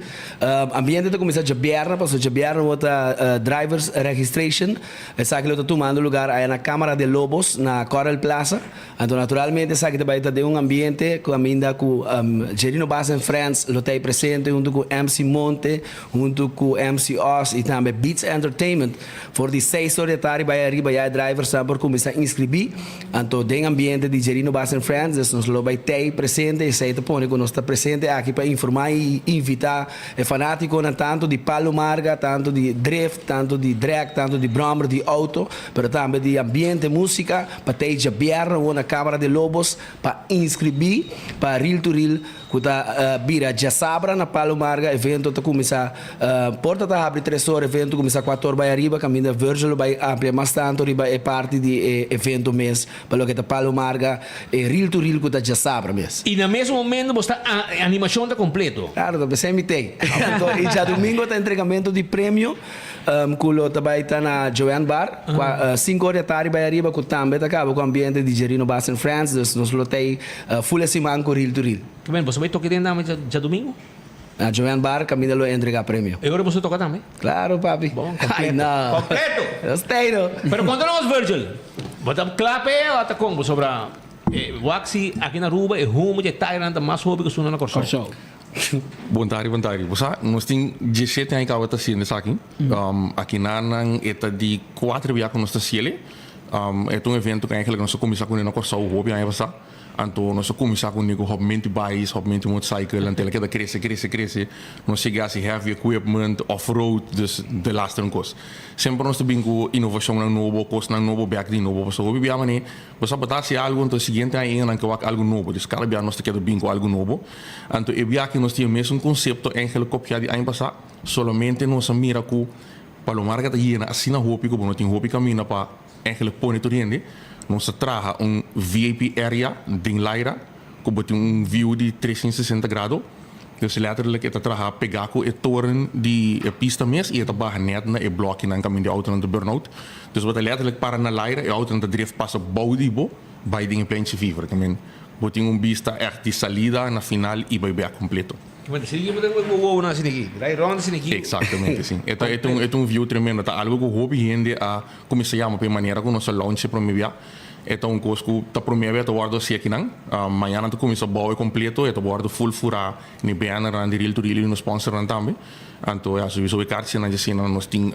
Ambiente de comienza a Jabiarra, para Jabiarra vota drivers registration. Esa que lo está tomando lugar ahí en la Cámara de Lobos, na Coral Plaza. Entonces, naturalmente, esa que está de un ambiente que aminda con Gerino Bass and Friends, lo está presente junto con MC Monte, junto con MC Oz y también Beats Entertainment. Por 16 horas de tarde, vaya arriba, ya drivers están por comenzar a inscrever. Então, tem ambiente de Gerino Bass and Friends, nós lo vai ter presente e sei que nós está presente aqui para informar e invitar fanáticos tanto de Palomarga, tanto de drift, tanto de drag, tanto de brommer, de auto, mas também de ambiente, música, para ter Jabiarra ou na Câmara de Lobos, para inscrever, para Real to Real, que está vira já sabra na Palomarga, evento está começar, porta está abre 3 horas, evento começa 4 horas, vai arriba, caminho Virgil vai abrir mais tanto, riba é parte de evento mês, para o que está Palomarga, Real to Real que está já sabra mês. E no mesmo momento você a animação está completo. Claro, também sempre tem. E já domingo está entregamento de prêmio, que também está na Joanne Bar, 5 horas da tarde vai arriba, que também acaba com o ambiente de Gerino Bass and Friends, nós lo tem full semana com Real to Real. Que bem, você vai tocar dentro já domingo? Na Joanne Bar, Camila lo entrega prêmio. E agora você toca também? Claro, papi. Bom, completo. Ai, não. Completo! Gostei, não? Pero conta-nos, Virgil. Bota clape ou tá como sobre Waxi aqui na Aruba e rumo de Thailand mais hobby que suna na Corsol. Bontari. Você, nós temos 17 anos que eu estou sendo aqui. Aqui na eta de 4 dias que nós estamos sendo. É evento que eigenlijk nós começamos com o Corsol hobby aí passar. Então, nós começamos com o hobby bikes, hobby motorcycle, até que cresce. Nós chegamos a heavy equipment, off-road, dus de laatste coisa. Sempre nós temos inovação na novo, coisa na novo, back de novo. Então, hobby biama né, você botar-se algo, então, seguinte aí, não que algo novo. Dus, cada dia nós temos bingo algo novo. Então, e bia que nós temos mesmo conceito, eigenlijk copiado de ano passado, solamente nós mira com Palomarga tá hier, assim na hobby, como nós temos hobby caminho para eigenlijk pôr to rende. Nós traga VIP area de Laira, com view de 360 graus. Dus letterlijk het traga pegar com o torno de pista mesmo e het barra net na e bloco na caminho de auto na de burnout. Dus wat letterlijk para na leira, e auto na drift passa baudibo, bij dingen pleintje fever. I mean, boting vista echt die salida na final e vai bem completo. Mas se liga, eu vou na sinegi. Daí ronda sinegi. Exatamente, sim. É view tremendo. Tá algo que eu hobby gente a como se chama por maneira que nosso launch promovia. É coisa que tá promovia tá guardo se aqui não. Amanhã tá começa bom e completo, tá guardo full fura ni banner and real to real no sponsor também. Então é sowieso ik kaartje na je nós tem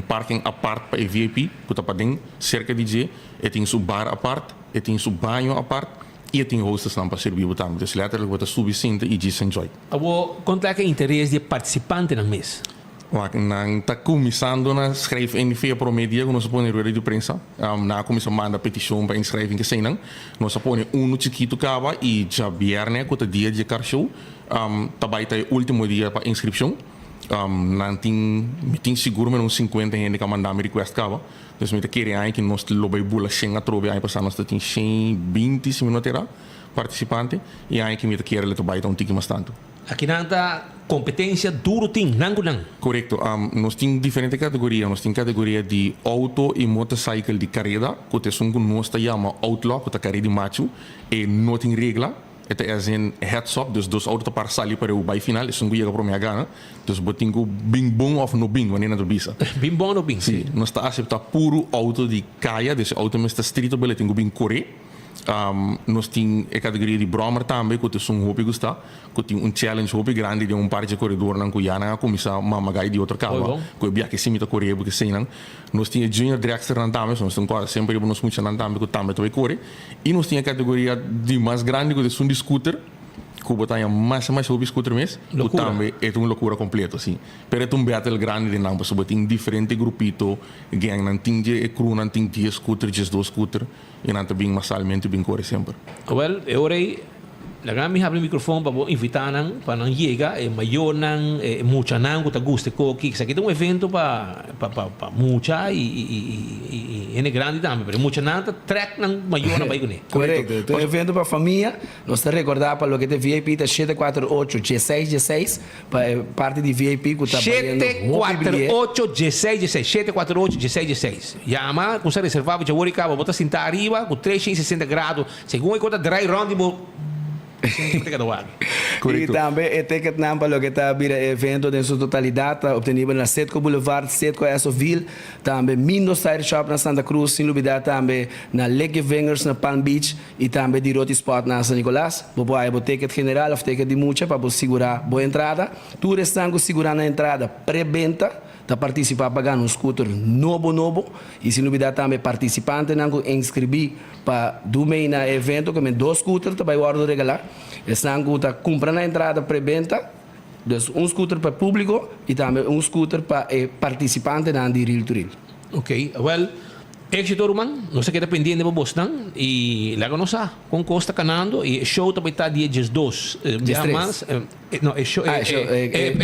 parking apart para VIP, que tá para dentro, cerca de dia, tem su bar apart, tem su banho apart. E tem hostes para servir o também. Então, letterlijk wordt subicente e diz enjoy. Eu conta que interesse de participante na mês. Nang tá começando a schrijven in via promedia, nós põe rueda de prensa. Na começa manda petição para inscrever que sei não. Nós põe chiquito cava e já viernes com o dia de car show. Também tá último dia para inscrição. Não tem seguro mas uns 50 gente que mandar me request cava. Dus met de keren eigenlijk in ons lobby boela schenga trobe aí passar nós tem 20 minutos participantes e eigenlijk met de keren leto baita tiki mas tanto. Aqui nanta competência duro tem, não. Correcto. Nós tem diferentes categorias. Nós tem categoria de auto e motorcycle de carreira, que é um que nós chama outlaw, que é carreira de macho, e não tem regra. Het is een heads-up, dus auto para salir para o bij final, is een goede para minha gana. Dus botingo bing bom of no bing, wanneer het bisa. Bing bom no bing? Sim. Nós está aceitar puro auto de caia, dus auto met street bele tingo bing corre. Nós tem a categoria de Brommer também, que é um hobby gusta, que tem challenge hobby grande de par de corredor na Cuyana, começar mamagai de outro carro, que é que se imita correr, porque sei não. Nós tem junior dragster também, nós tem quase sempre nos muito também que também vai correr. E nós tem a categoria de mais grande, que é um scooter, que botar mais hobby scooter mesmo, que também é uma loucura completa, assim. Pero é battle grande de não, porque tem diferente grupito, gang não tem de crew, não tem 10 scooter, 2 scooter. E não está bem massalmente bem corre sempre. Well, eu orei, laga mi abre o microfone para invitar para não chegar, é maior não, muita não que tá gosta coque, isso aqui é evento para muita e é grande também, mas muita não tá track não maior não vai com ele. Correto. É evento para família, nós está recordar para o que é VIP tá 748 1616 para parte de VIP que tá 748 1616 748 1616. Chama, você reservar para o cabo, bota sentar arriba com 360 graus, segundo conta dry round E também é ticket para o que está vira evento em sua totalidade, obtenido na Setco Boulevard, Setco Esoville, também Mindo Style Shop na Santa Cruz, sem dúvida também na Lake Vengers na Palm Beach e também de Roti Spot na San Nicolás. Bobo aí o ticket general ou ticket de mucha para segurar boa entrada. Tu restando segurar na entrada pré-venda. Tá participar pagando um scooter novo e se dúvida também participante não inscrever para do meio na evento que 2 scooters tá vai guardar regalar estão tá comprando a entrada pré-venda dus um scooter para público e também um scooter para participante na de real to real. Ok, well, éxito Roman, não sei que está pendente para Boston e logo não sabe com Costa Canando e show também está dia 2 dia mais não é show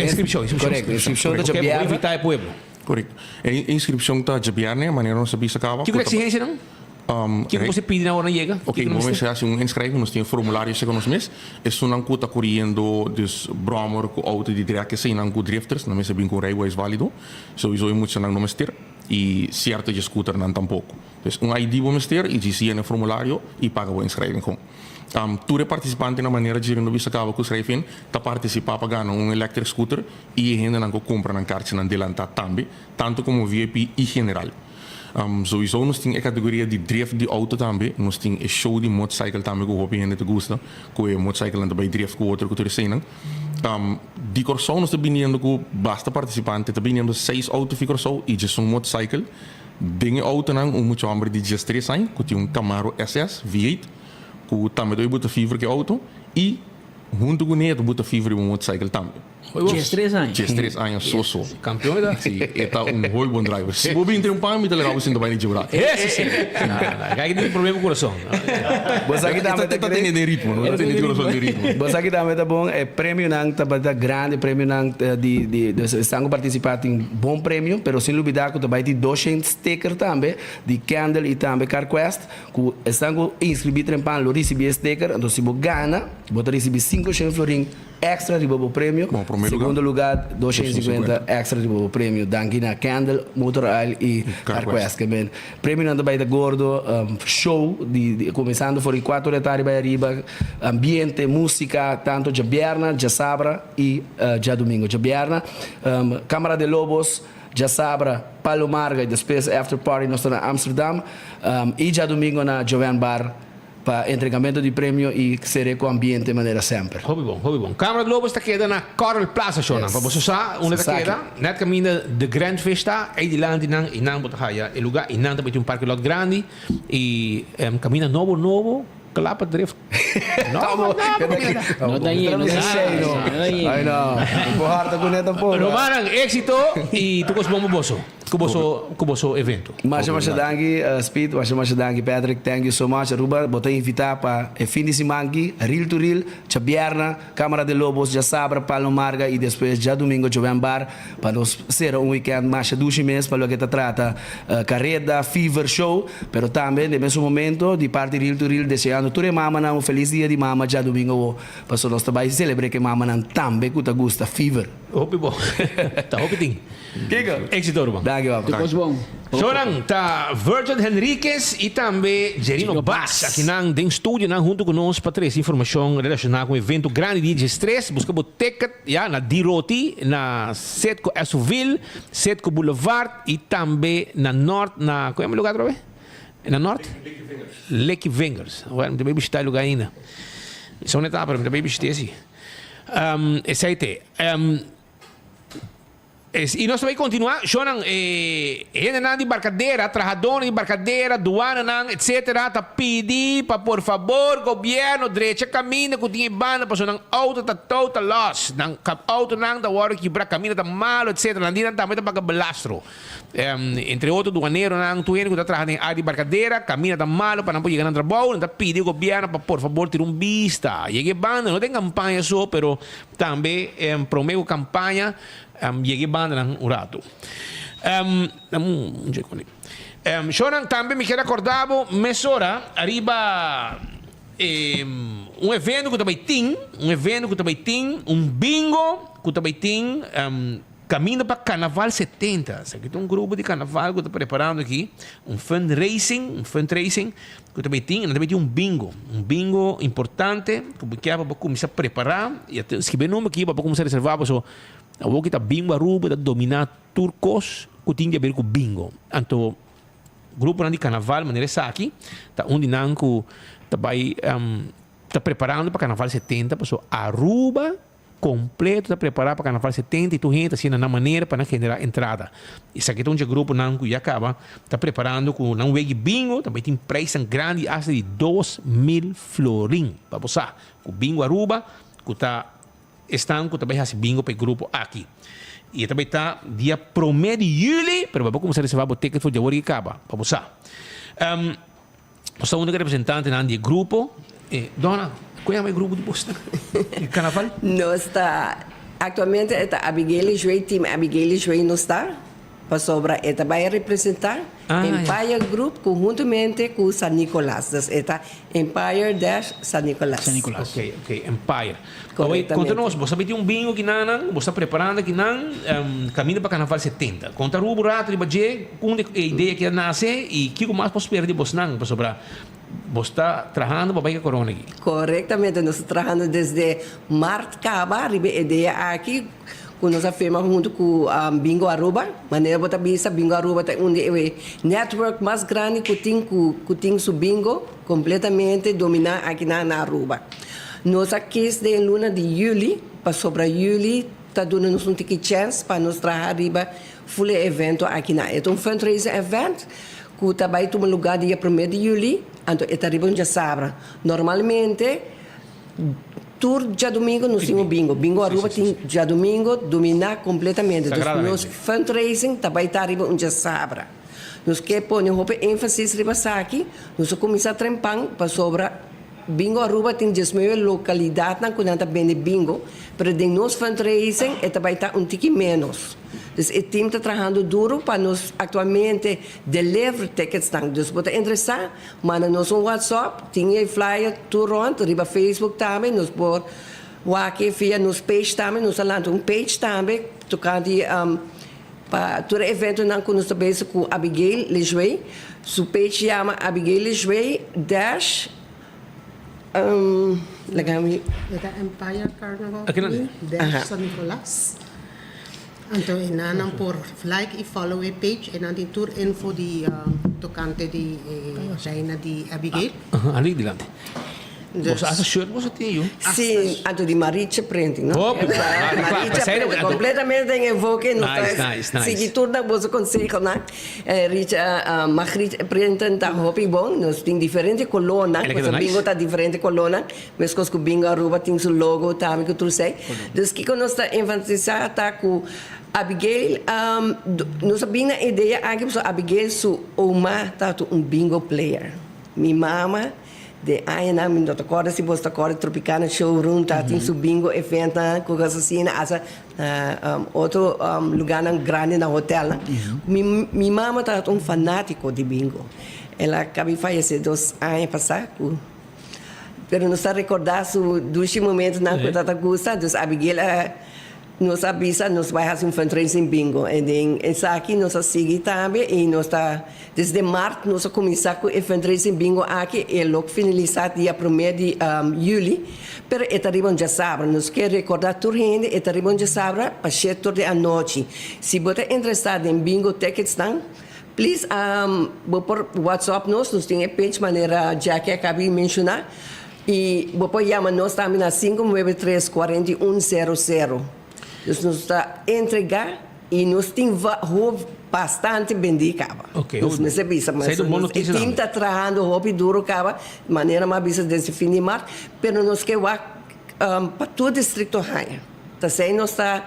inscrição correto inscrição da Jabiar invitar o povo correto a inscrição está Jabiar né maneira não sabia acaba que exigência não que você pede na hora chega ok vamos iniciar um inscreve nós temos formulário chega nos mês é só não está correndo dus Brommer com auto de drag que sei não com drifters não me sei bem com railways válido sowieso é muito não nos ter e certo de scooter não tampouco. Então, ID vamos ter e dizia no formulário e paga o inscreving. Tu é participante na maneira de não bisa acaba com o inscreving, tá participar pagando electric scooter e ainda não compra na carta na delanta também, tanto como VIP e general. Sowieso nós temos a categoria de drift de auto também, nós temos a show de motorcycle também que o hobby ainda te gosta, que é motorcycle anda by drift com outro que tu recém. Die corso nós estamos vindo com basta participante, estamos vindo 6 autos de corso e já motorcycle. Dinge auto não, muito homem de GS3 aí, que tem Camaro SS V8, que também dois buta fever que auto e junto com ele buta fever um motorcycle também. GS3 anos. GS3 anos, só. Campeão da? Sim, está bom driver. Se você vir um pão, me dá legal você não vai nem quebrar. Esse sim. Aí tem problema com o coração. Você aqui também está tendo de ritmo, não tem de coração de ritmo. Você aqui também tá bom, é prêmio não tá grande, prêmio não de estão participando em bom prêmio, pero sem dúvida que também tem 200 sticker também de Candle e também CarQuest, que estão inscritos em pan, lo recebi sticker, então se você ganha, você receber 500 florin extra riba o prêmio. Bom, primeiro Segundo lugar, 250 extra riba o prêmio. Danke na Candle, Motor Oil e Carquest. Prêmio não vai da gordo, show, começando por 4 da tarde vai riba, ambiente, música, tanto já Bierna, já Sabra e já domingo. Já Bierna, Câmara de Lobos, já Sabra, Palomarga e depois after party nós estamos na Amsterdam e já domingo na Jovan Bar para entregamento de prêmio e ser com ambiente de maneira sempre. Hobby bom. Câmara de Lobos está queda na Coral Plaza, Shona. Para você saber, onde está queda, net caminho de Grand Festa, aí de lá em Nang Botahaya, o lugar, em Nang também tem parque lot grande, e caminho novo, Clapa Drift. No daí, Ai não, porrada com neta porra. Romanan, éxito e tu bom bosso. Kuboso evento. Mas danke Speed, mas danke Patrick, thank you so much. Ruba, botei invitar para o fim de semana aqui, Real to Real, Chabierna, Câmara de Lobos, já Sabra, Palomarga e depois já domingo Jovan Bar para nós ser weekend mais 2 meses para o que trata carrera, fever show, pero também no mesmo momento de parte Real to Real desejando tudo mama um feliz dia de mama já domingo para nós também celebrar que mama também que gusta fever. Hope bom. Tá hope ting. Kika. Éxito, Ruba. Danke, Depois bom. Sonang tá Virgil Henriquez e também Gerino Bass aqui na estúdio junto conosco para trazer informação relacionada com o evento grande de Stress. Busca o ticket na Diroti, na Setco Essoville, Setco Boulevard e também na Norte, qual é o lugar outra vez? Na Norte? Lecky Vengers. Agora, também visitar o lugar ainda. Isso é uma etapa, também visitar esse. Esse aí tem. E nós também continuar, Jonan, gente de embarcadeira, trabajadores de embarcadeira, aduana, etc. Tá pedir para, por favor, governo, direita caminho, que tinha banda, para o auto tá total loss, nang auto nang da hora que para caminho tá malo, etc. Nandinan também tá para belastro. Entre outros, aduaneiro nang tuene que tá trabajando em área de embarcadeira, caminho tá malo para não poder chegar no trabalho, tá pedir governo para, por favor, ter vista. E que banda, não tem campanha só, pero também promete campanha. Llegué banda ng urato. Shonan também me quero acordar, mesora, arriba evento que também tem, bingo que também tem, caminho para Carnaval 70. Aqui tem grupo de Carnaval que está preparando aqui, fundraising que também tem um bingo importante que para começar a preparar e até escrever nome aqui para começar a reservar para o que está bingo Aruba, dominar turcos, que tem a ver com bingo. Então, grupo de carnaval, maneira aqui, está onde nanco está preparando para carnaval 70, pessoal, Aruba completo está preparado para carnaval 70 e tu gente assim na maneira para generar entrada. Isso aqui é um grupo nanco e acaba, está preparando com um wegi bingo, também tem preço grande, até de 2.000 florim para você. O bingo Aruba, que está estanco também faz bingo para o grupo aqui. E também está dia 1 de julho, pero vamos começar a receber o ticket para o dia que acaba, para você. Você é o único representante do grupo. Dona, qual é o grupo de Boston? De carnaval? Nós está, atualmente, está Abigail Joy, time Abigail Joy não está. Para sobra, esta vai representar Empire Group conjuntamente com San Nicolás. Esta Empire Dash San Nicolás. Ok, Empire. Conta-nos, você tem um bingo que não, você está preparando que não, caminho para Carnaval 70. Conta o rato de Bajé, com a ideia que nasce e que mais posso perder de você não, para sobrar. Você está trabalhando para a corona aqui? Corretamente, nós estamos trabalhando desde março, acaba, a ideia aqui. Quando nós afirmamos junto com o Bingo Aruba, maneira botar bisa Bingo Aruba tem network mais grande que tem o bingo completamente dominar aqui na Aruba. Nós aqui de luna de julho, para sobre julho, está dando nos chance para nós trabalhar arriba full evento aqui na. É um fundraising event que também tem um lugar dia 1 de julho, então é arriba já sabra. Normalmente tour já domingo nós temos bingo Aruba tem já domingo dominar completamente então nós fundraising também está arriba já sabra nós quer pôr ênfase riba aqui nós começar a trampar para sobra bingo Aruba tem 10 localidades na quando bem bingo para de nós fundraising também está tique menos. Dus o time está trabalhando duro para nós atualmente deliver tickets. Dus você interessar, manda nos WhatsApp, tinha flyer, tour rond, riba Facebook também, nós por Waki via nos page também, nos lançamos page também, tocando para todo evento não que nós estamos com Abigail Lejway. Su page chama Abigail Lejway dash lagami The Empire Carnival Aqui não- Dash San Nicolas. Então, inanam por like e follow a page e nanti tour info di tocante di Jaina di Abigail. Ali dilante. Dus, Asa shirt você tem eu. sim, anto di Maricha Printing, no? Oh, Maricha claro, Printing, claro. completamente em evoque, no? Nice. Se tudo na bolsa consigo, né? Richa, Maricha Printing tá hobby bom, nós tem diferente coluna, Ela que mas tá nice. bingo tá diferente coluna, mas com o bingo Aruba tem seu logo, tá, que tu sei. Dus que nós tá enfatizar tá com Abigail, nós sabemos a ideia aqui, Abigail su uma tá bingo player. Mi mama de aina min dot corda si bosta corda tropicana showroom tá tem su bingo evento com assim asa outro lugar grande na hotel. Mi mama tá fanático de bingo. Ela acabou de falecer 2 anos passados. Pero não está recordar su dos momentos na que tá gosta dos Abigail nos avisa, nos vai fazer fundraising bingo. E essa aqui nós segue também e nós está desde março nós começar com o fundraising bingo aqui e logo finalizar dia 1 de julho. Pero estaremos já sábado, nós quer recordar tudo gente, estaremos já sábado para 7 da noite. Se você é interessado em bingo tickets não, please por WhatsApp nós tem a page maneira já que acabei de mencionar e você chama nós também na 593-4100. Dus nos está entregar e nos tem bastante bendicaba. Ok, Nos recebisa, mas sei do bom nos notícia não. está trabalhando hobby duro caba, maneira mais bisa desde fim de março, pero nos que para todo o distrito Raia. Tá sei nós está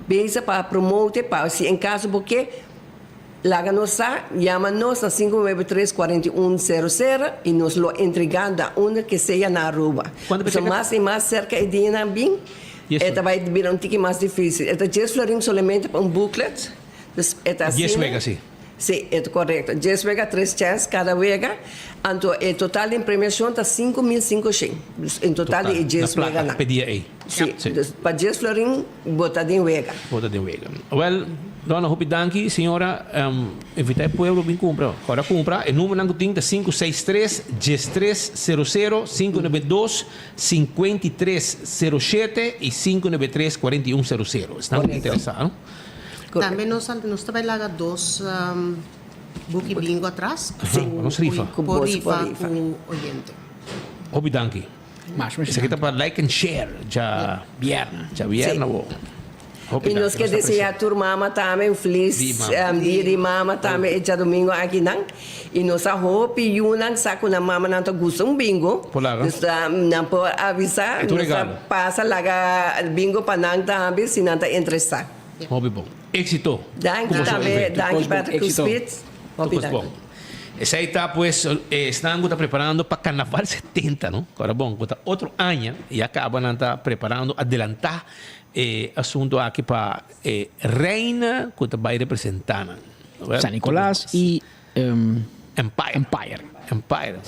bisa para promover para se em caso porque Laga nos llama nos a 593-4100 e nos lo entregando a onde que seja na Aruba. Quando Então, chega- mais e mais cerca de Dina Bing, Yes, esta vai virar tique mais difícil. Esta Jess Florin somente para booklet. Dus esta Yes, Vega, sim. Sim, é correto. Jess Vega, 3 chances cada vega. Então, o total de premiação está 5.500. Dus, em total, é Jess na Vega. placa, não. pedia aí. Sim, Sim. dus, para Jess Florin, botar em Vega. Bota de Vega. Well, dona Hopi Danki, senhora, evitar o pueblo bem compra. Agora compra, o número não tem 563-1300, 592-5307 e 593-4100. Estão Correto. interessados? também nós também lá dois buki bingo atrás. vamos rifa. Com Com rifa rifa. com oyente. Hopi Danki. Mas Isso aqui está para like and share. Já vierna. Já vierna. E nós quer dizer a turma também feliz dia de mama também é domingo aqui não. E nós a roupa e não saco na mama não tá gosta bingo. Polaga. Nós não pode avisar. É tu Nós regalo. passa lá bingo para não também se não tá interessado. Hopi bom. Éxito. Danke Como também, evento. danke para o Éxito. Spitz. Tudo bom. Esse aí está, pues, estão preparando para Carnaval 70, não? Agora, bom, está outro ano e acabam tá preparando, adelantar assunto aqui para Reina, que vai representar. San Nicolás e Empire. Empire. Empire.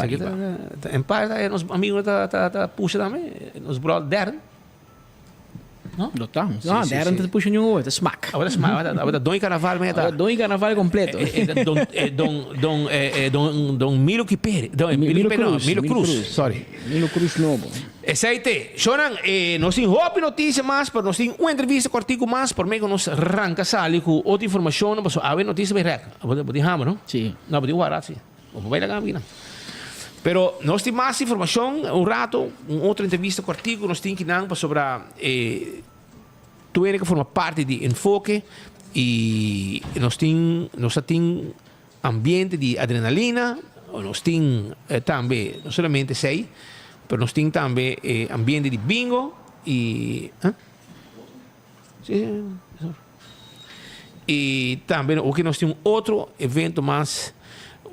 Empire é nos amigos da puxa também, nos brother. Lotamos. Sim, Ah, sim, deram sim. te puxa nenhum outro. Smack. Agora, Dom Carnaval, mas tá. Dois carnaval completo. Don Milo Kipere. Milo Cruz. Sorry. Milo Cruz novo. Esse aí tem. Shonan, nós temos outra notícia mais, mas nós temos uma entrevista com artigo mais, por meio que nós arranca sali com outra informação, mas a ver notícia bem reca. Pode hammer, não? Sim. Não, pode guardar, sim. Vai lá, gambina. Pero nós temos mais informação, rato, outra entrevista com artigo, nós temos que dar sobre tu que forma parte de enfoque e nós temos ambiente de adrenalina, nós temos também, não somente sei, mas nós temos também ambiente de bingo e... Sim, e também o que nós temos outro evento mais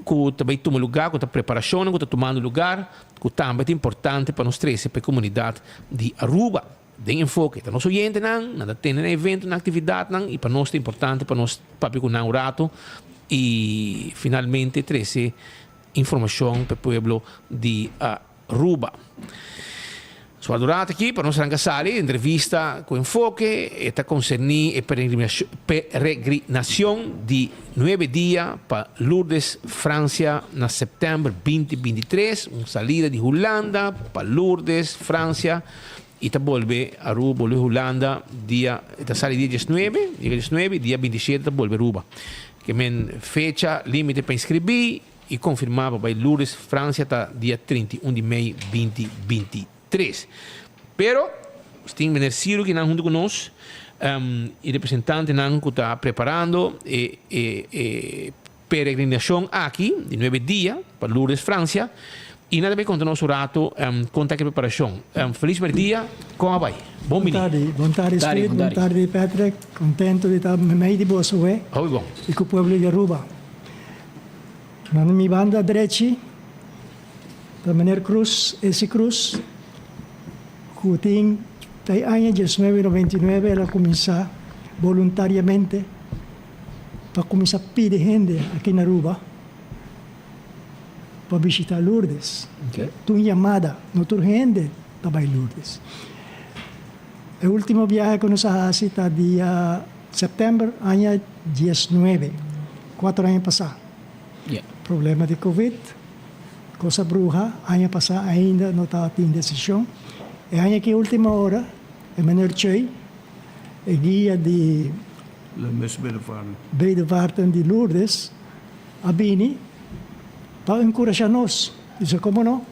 que também toma lugar, que está preparação, que está tomando lugar, que também é importante para nós três, para a comunidade de Aruba. De enfoque, para nós oyentes, nada tem evento, na atividade, e para nós é importante, para nós papi com um rato, e finalmente trazer informação para o povo de Aruba. Sua durata aqui para nós Rangasali, entrevista com enfoque, está concernir a peregrinação de 9 dias para Lourdes, França, na setembro 2023, uma saída de Holanda para Lourdes, França, e está volve a Aruba, Holanda, dia, está sai dia 19, dia 27 está volve a Aruba. Que men fecha limite para inscrever e confirmar para Lourdes, França, está dia 31 de maio 2023. Pero, tem Ciro que está junto conosco, e representante que está preparando peregrinação aqui, de 9 dias, para Lourdes, França, e nada bem conta nosso rato, conta que preparação. Feliz dia, como vai? Bom menino. Boa tarde, Sweet. Boa tarde, Patrick. Contento de estar no meio de você Bom. e com o povo de Aruba. Na minha banda direita, da maneira cruz, esse cruz, que tem ano de 1999, ela começou voluntariamente para começar a pedir gente aqui na Aruba para visitar Lourdes. Okay. Uma chamada, não tem gente para Lourdes. O último viaje que nós fizemos está dia setembro, ano 19, 4 anos passados. Yeah. Problema de Covid, coisa bruja, ano passado ainda não estava em decisão. E ano que última hora, o menor Choi, o guia de Bedevaarten de Lourdes, a Bini, para encorajar nós. Disse, como não?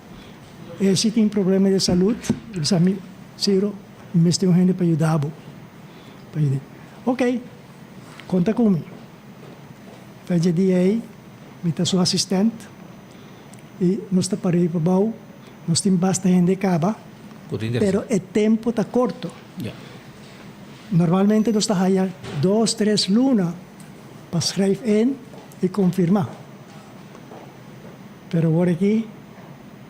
Se tem problema de saúde, ele disse, Ciro, mas tem gente para ajudar. Ok, conta comigo. Faz o dia aí, me está sua assistente, e nós estamos para ir para o baú, nós temos bastante gente de caba, pero o tempo está curto. Yeah. Normalmente nós estamos aí 2, 3 lunas para escrever e confirmar. Pero agora aqui,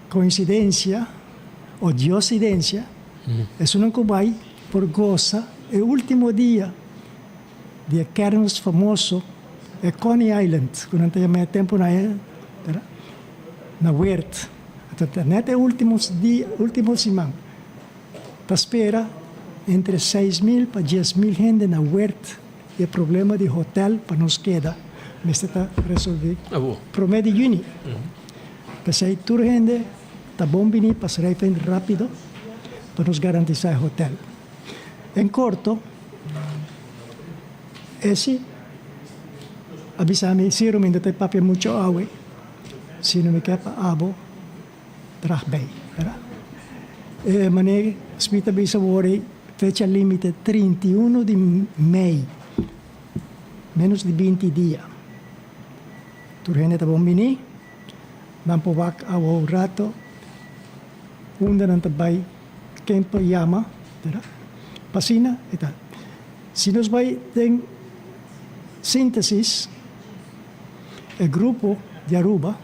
coincidência ou diocedência, é um que vai por goza o último dia de Kerns famoso é Coney Island, quando não tem mais tempo na huerta. Então, neste último semana, está espera entre 6.000 para 10.000 gente na huerta e o problema de hotel para nos queda, mas está resolvido. Prometo de junho. Mas aí toda gente está bom vir para sair rápido para nos garantizar o hotel. Em curto, esse avisame, Ciro, ainda tem papel muito água, se não me quer para abo, traz bem. Maneira, spita bisa worry, fecha limite 31 de maio, menos de 20 dias. Turhene está bom vir, não pode ao rato, não vai quem chama, pasina e tal. Se nós vai ter síntese, o grupo de Aruba,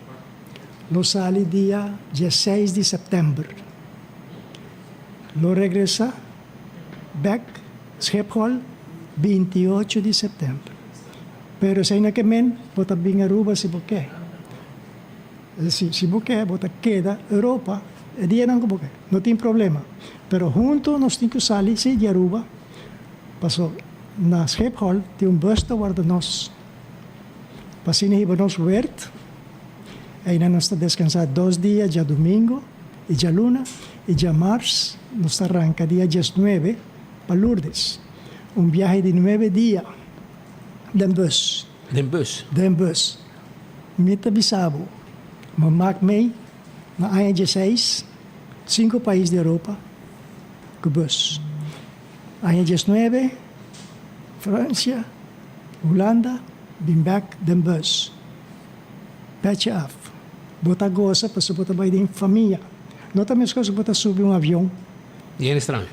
lo sale dia 16 de setembro. Lo regresa back Schiphol 28 de setembro. Pero sa inakemen, bota bing Aruba si Buque. Si Buque, bota queda Europa, e dia não Buque. Não tem problema. Pero junto nós temos que sair de Aruba. Passou na Schiphol, tem bus que guarda nós. Passina iba nós huerto. Aí nós está descansar 2 dias, dia domingo, e dia luna, e dia março, nós arranca dia 19 para Lourdes. Viaje de 9 dias. Den bus. Den bus. Mita Bissau. Mamak mee na ano 16, 5 países de Europa, com bus. Ano 19, França, Holanda, been back, den bus. Patch off. Bota goza, para bota vai de família. Não também as coisas bota subir avião. E é estranho.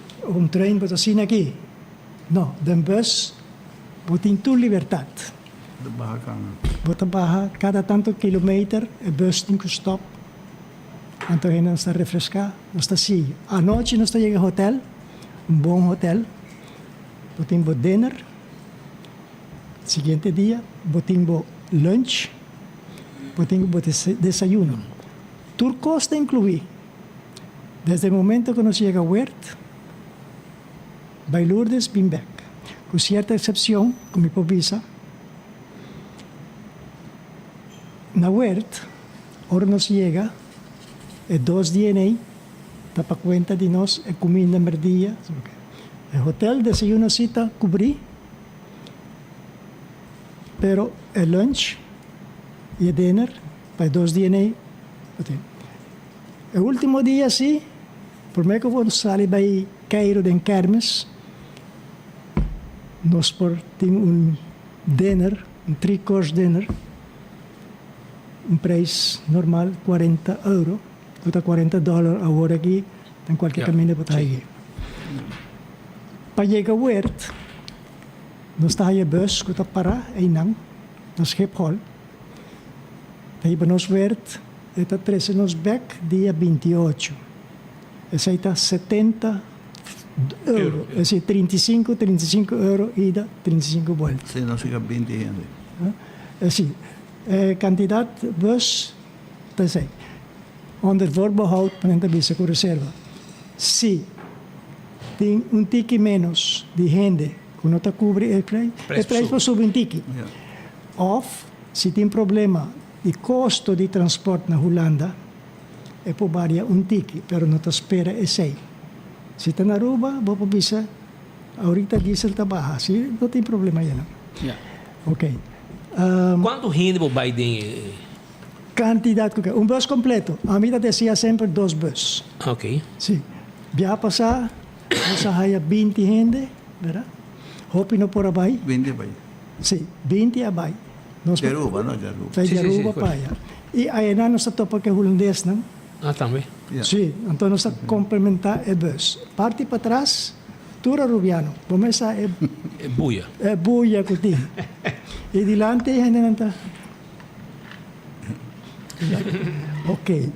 Trem, bota assim aqui. Não, den bus, bota em tua liberdade. Bota barra, cada tanto quilômetro, o bus tem que stop. Então, nós está refrescar, nós está assim. À noite, nós está chegando ao hotel, bom hotel. Botimos dinner. Seguinte dia, botimos lunch. Botimos desayuno. Tudo custa incluir. Desde el momento que nos llega a Huert, by Lourdes, bin back. Con cierta excepción, con mi visa, na Huert, ahora nos llega 2 DNA, tapa cuenta de nos, comida merdia. El hotel, desayuno, cita, cubrí, pero el lunch y el dinner, para 2 DNA. El último día, sí, por mí que vamos salir para Cairo de Kermes, nos portimos un dinner, un 3-course dinner, un preço normal, 40 euros, custa $40 a hora aqui, em qualquer caminho para ir. Para chegar ao Huert, nós está aí a bus, que está para aí não, no Schiphol. Aí para nós Huert, está 13 nos back, dia 28. Esse aí está 70 euros, esse é 35 euros ida, 35 volta. Se não chega 20 gente. Assim, kandidaat bus, dat is onder voorbehoud van de visa com reserva. Se tem tiki menos de gente que não está cobre o preço para subir um tiki. Of, se tem problema de custo de transporte na Holanda, é por varia tiki, pero não está espera é 6. Se está na Aruba, vou para visa, ahorita diesel está baixa, se não tem problema aí não. Yeah. Ok. Quanto rende o Biden? Cantidad, un bus completo. A mí decía siempre 2 bus. Ok. Sí. Ya pasar, nos hay 20 gente, ¿verdad? Hopi no por abajo. 20 para allá. Sí, 20 abajo. De Aruba, ¿no? De Aruba. De Aruba para allá. Y ahí no se topa que es holandés, ¿no? Ah, também. Yeah. Sí, entonces nos complementar el bus. Parte para atrás, Tura Rubiano. Comienza É buia. bulla contigo. Y delante gente no está. Ok.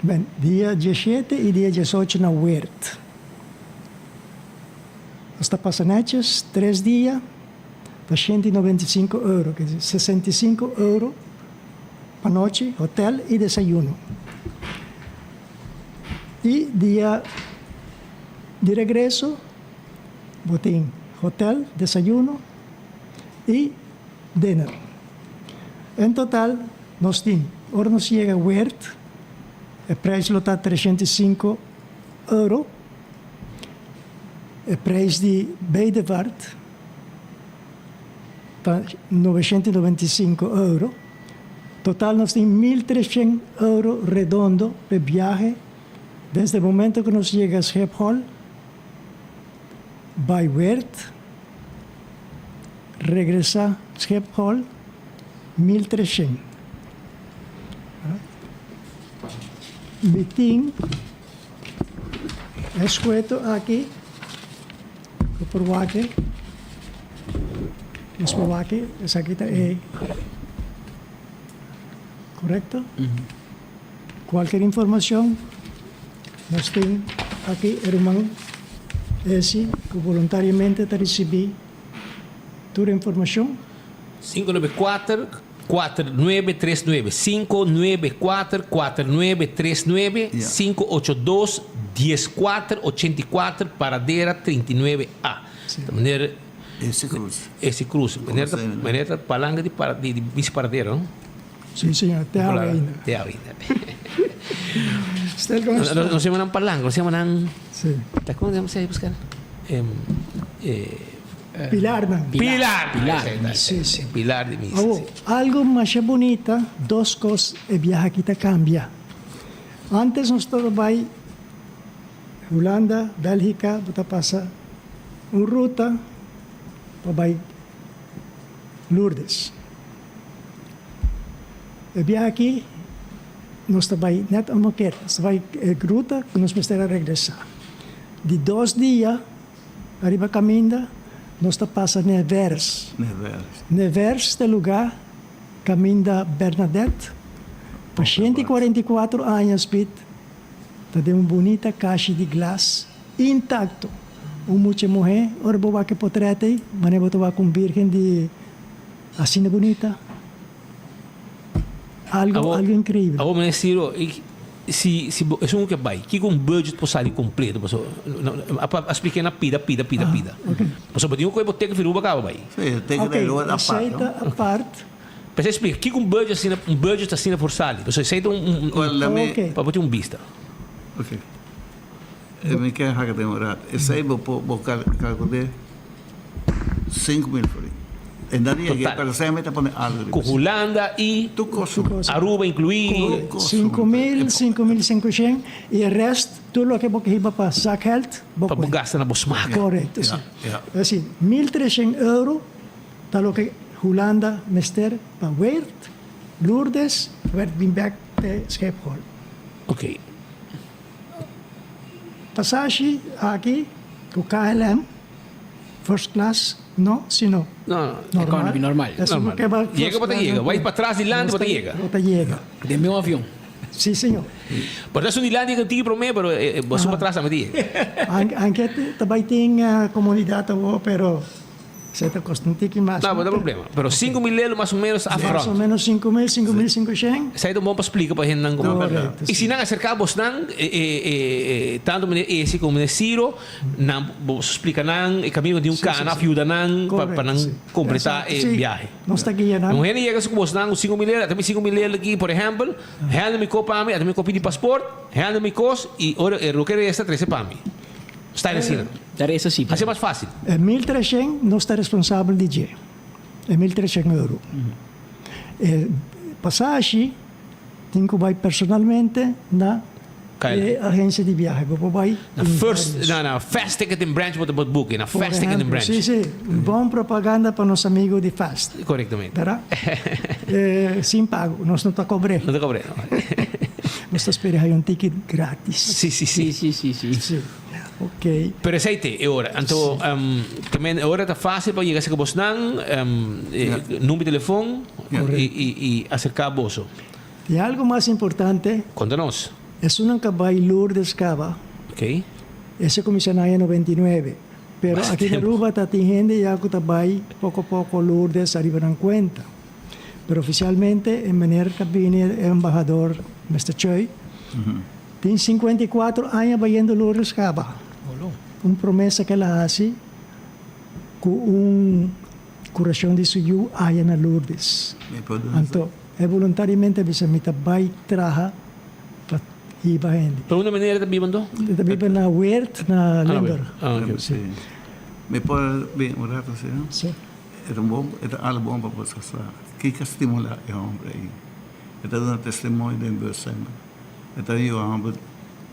Bem, dia 17 e dia 18 na Huert. Está passando 3 dias, para 195 euros, quer dizer, 65 euros para noite, hotel e desayuno. E dia de regresso, botem hotel, desayuno e dinner. Em total, nós temos, agora nos chega a Huert, o preço está 305 euros, o preço de Bedevaart está 995 euros. Total, nós temos 1.300 euros redondo para viagem, desde o momento que nos chega a Schiphol, by Huert, regressar a Schiphol, 1.300. Biting, escueto aqui, por aqui, essa aqui é correto? Qualquer informação, nós temos aqui, irmão, esse que voluntariamente está recebendo toda a informação. 594-4939 594-4939 582-1484 paradeira 39A. De maneira esse cruz. Maneira palanca de vice-paradeira, não? Sim, senhor, até ainda. Até ainda. Stel como Não se chama palanca, não se chama Sim. como se buscar? Pilar, não. Pilar. Sim, sim. Pilar de missa. Oh, algo mais bonita, 2 coisas e viaja aqui tá cambia. Antes nós todo vai Holanda, Bélgica, bota passa ruta para vai Lourdes. E viaja aqui nós vai net a moquer, nós vai ruta que nós precisamos regressar. De 2 dias arriba caminda nós passa Nevers. Nevers é lugar, caminho da Bernadette, para 144 anos, Pete, tem uma bonita caixa de glass intacto. Muita mulher, ora boa que potrete, mas botou com virgem de assim bonita. algo increíble. Agora, me Ciro, se é um que vai, que com budget para sair completo, as pequenas pida. Você pode ter que ter que acaba vai. Sì, tem que Ok, dar a aceita parte. a parte. Para explicar, que com budget assim por sair, você aceita Well, Ok. para ter vista. Ok. Me quer que demorar. Esse aí vou calcular 5 mil por aí. E daí que Total. para você me põe algo. Com Holanda e Tu costo. Aruba incluir. 5.000, 5.500 e o resto, tudo o que você vai para zakgeld, Para gastar na bosmaca. correto. Ja, sim. ja. Assim, 1.300 euro, tal que Holanda mister para Weert, Lourdes, werd back te Schiphol. Ok. Passagem aqui, com KLM, first class, não, sino Não, Economy, normal. Eso normal. que va Llega, first bota class, llega. no, Vai para trás de Irlanda, bota llega. Bota llega. De meu avião. Sí, señor. Por eso de Irlanda que tive para mim, mas você para trás também. Aunque também tem comunidade, pero se te custa um pouquinho mais. Não, não tem problema. Pero 5 mil euros mais ou menos Mais ou upfront. menos 5.000, 5.500. Isso aí é bom para explicar para a gente não como. Correto. E se não acercar você não, tanto esse como o Ciro, não você explica não, o caminho de cana, ajuda não para não completar o viagem. Não está aqui, Não não? é nem que você não 5 mil euros, também 5 mil euros aqui, por exemplo, renda me copa a mim, também copia de passaporte, renda me cos e ora eu quero esta 13 para mim. Está assim. Dar essa sim. Assim é mais fácil. 1.300 não está responsável de G. É 1.300 euros. Passagem, tem que vai personalmente na agência de viagem. Você vai Na fast ticket in branch moet het boeken, na fast ticket in branch. Sim, sim. Bom propaganda para nossos amigos de Fast. Correctamente. Verá? Sem pago, nós não está cobrando. Não te cobrei. Nós esperamos um ticket grátis. Sim, sim, Sim, sim. sim, sim, sim. Sim. Ok. Pero aceite, é hora. Então, também é hora está fácil para chegar a você não, número de telefone e acercar a bolso. E algo mais importante, Conta-nos. é um cabay Lourdes Cava, Ok? esse comissionário 99. Pero Bastante aqui na tempo. Aruba está tendo já que também pouco a pouco Lourdes arriba na conta. Pero oficialmente, em maneira que vem o embaixador Mr. Choi, tem 54 anos vendo Lourdes Cava. Uma promessa que ela faz com coração de suyo aí na Lourdes. Me pode Então, é voluntariamente bisa mita bay traha para iba hindi. Pero una maneira também mandou? Tabi ba na Weert na Lindor? ok. Sì. Me pode bem orar assim, não? So, É um bom, é algo bom para você fazer. Que estimular o homem aí. É um testemunho de embaixador. É eu homem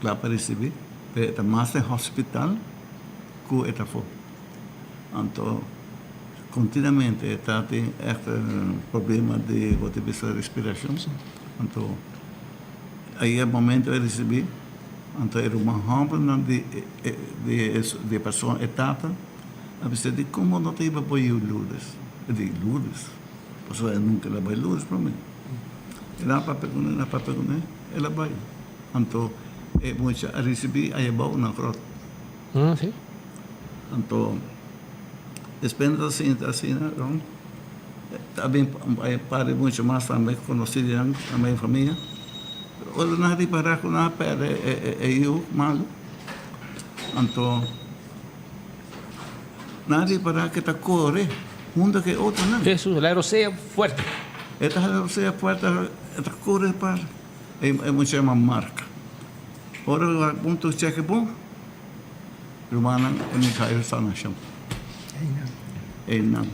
lá para receber. É mais em hospital que é for. Então, continuamente está tem problema de outra respiração. Então, aí é o momento de receber. Então, era uma homem de pessoa etapa. A pessoa diz, como não tem para apoiar Lourdes? Eu digo, Lourdes? A pessoa nunca ela vai Lourdes para mim. Ela para perguntar, ela vai. Então, é muito a receber, aí é bom na crota. Ah, sim. Então, depende assim, não? Também para muito mais também conhecido também família. Olha, não é para com a pele, é eu mal. Então, nada para que está corre, mundo que outro não. Jesus, a aerosea forte. Esta é forte, esta corre para é muito uma marca. Ora, ponto cheque bom. Romana é muito caro só na chão. É não.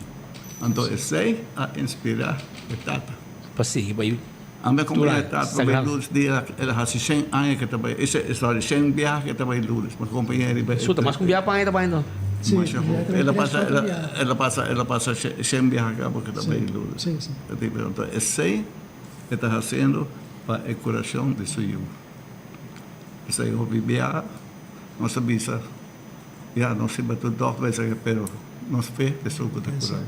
Então, sei a inspirar etapa. Para seguir, vai. A minha comunidade está Sagrado. trabalhando luz dia, ela há 100 anos que trabalha. Esse é só 100 viagens que trabalha luz, mas companheiro. Suta, mas com viagem para ainda, para ainda. sim, Ela passa 100 viagens que trabalha luz. sim, sim. Então, esse está fazendo para o coração de seu filho. Esse é o bebê, não sabia, já não se bateu 2 vezes, pero não se fez, é só o coração.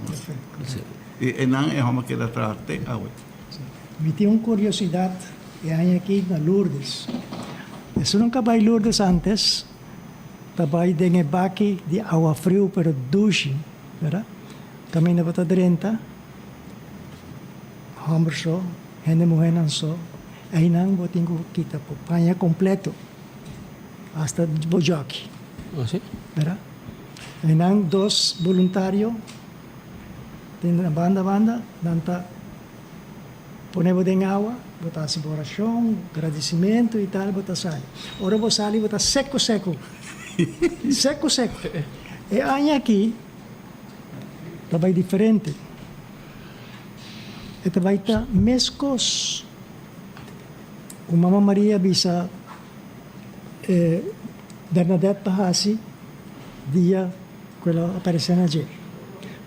E não é como que ela trata a outra. me tem uma curiosidade, e aí aqui na Lourdes. Isso nunca vai Lourdes antes, também tem baque de água frio, pero douche, verdade? Caminho para 30, Hamburso, gente mujer não só. Aí não botem kita po panha completo. Hasta bojoki. Ah, sì? ¿Verdad? Aí não dos voluntários. Tem na banda, nanta ponemos em água, botar assim oração, agradecimento e tal, botar sal. Ora vou sal e botar seco. seco. E aí aqui, vai diferente. E vai estar mescos. O Mama Maria bisa Bernadette Bahasi, dia que ela apareceu na gente.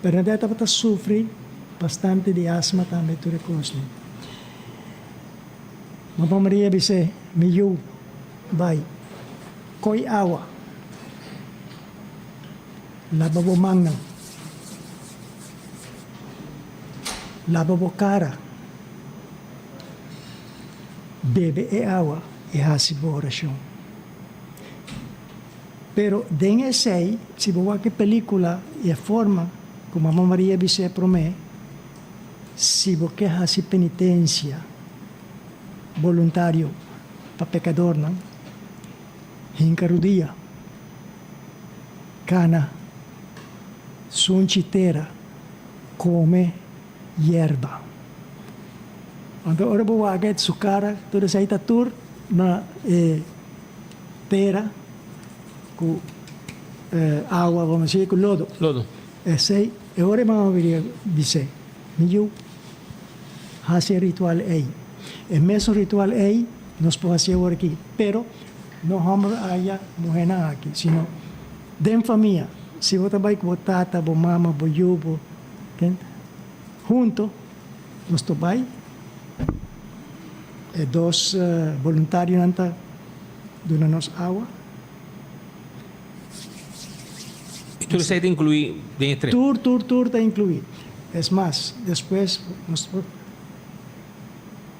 Bernadette está sofre bastante de asma também, tuberculose. Mama Maria disse, "Miu, vai, coi água, lava bo manga, lava bo cara, bebe e água e hasi bo oração." Pero den esse, se boa que película e a forma como Mama Maria disse para mim, se você hasi penitência voluntário para pecador, não? Hincarudia, cana, sunchitera, come hierba. Então, ora vou agat su cara, toda essa itatur na terra, com água, vamos dizer, com lodo. Lodo. Esse, e ora Mama Maria disse, "Miu, hasi ritual aí." E mesmo ritual aí, nós podemos fazer aqui, pero não vamos aí morrer aqui, sino dentro família. Se você vai com tata, bo mama, bo yubo, junto, nós vai e dos voluntários nanta dando-nos água. E tu sei de incluir dentro? Tour está incluído. É mais, depois nós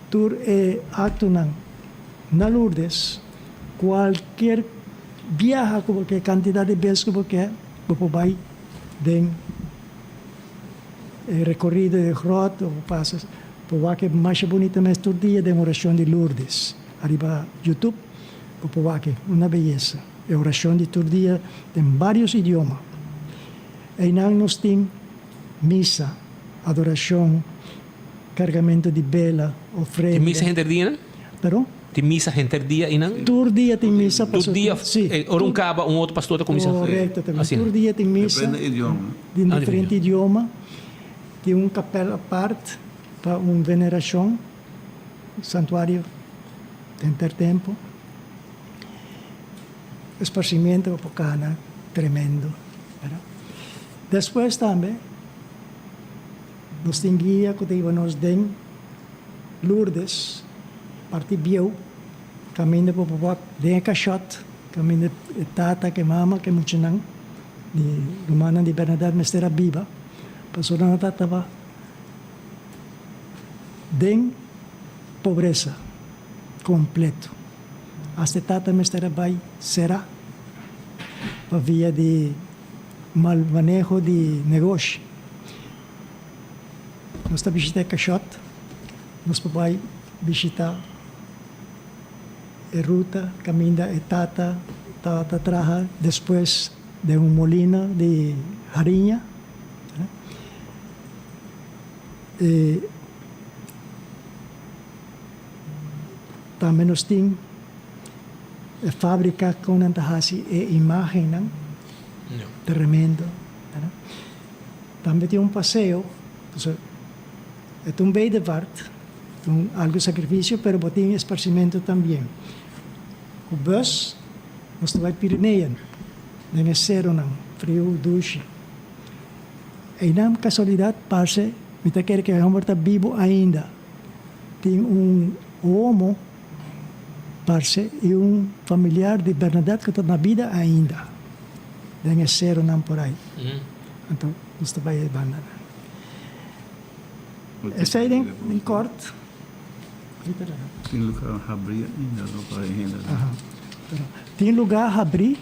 tour e acto na Lourdes, qualquer viaja, qualquer quantidade de vezes que você vai den recorrido de rota ou passas, para que mais bonita mais todo dia de oração de Lourdes. Arriba YouTube, para que uma beleza. É oração de todo dia em vários idiomas. E nós temos missa, adoração, cargamento de vela, ofrenda. Tem missa entre dia, né? Perdão? Tem missa entre dia e não? Todo dia tem missa. Todo dia, ora caba, outro pastor está com missa. Correto, também. Assim. Todo dia tem missa. Depende do idioma. De diferente idioma. Tem capela à parte para uma veneração, santuário de intertempo. Esparcimento para cana, tremendo. Depois também, nós temos guia que nós den Lourdes, parte bio, caminho para o den caixote, caminho de tata, que mama, que muito não, de Romana de Bernadette Mestera Viva, passou na tata, den pobreza, completo. Hasta tata Mestera vai será, para via de mal manejo de negócio. Nós estamos visitando caixote, nós vamos visitar a ruta, caminho e tata traja, depois de molino de farinha. E também nós temos a fábrica com antahasi e imagem, não? Tremendo. Também tem passeio. É beide waard. Algo sacrifício, pero tem esparcimento também. O bus, nós vai Pirinean. Nem é zero, não. Frio, duche. E na casualidade, parce, me quer que vamos estar vivo ainda. Tem homo, parce, e familiar de Bernadette que está na vida ainda. Nem é zero, não por aí. Então, nós vai abandonar. Essa aí em corte. Tem lugar a abrir ainda, não para ainda. Tem lugar a abrir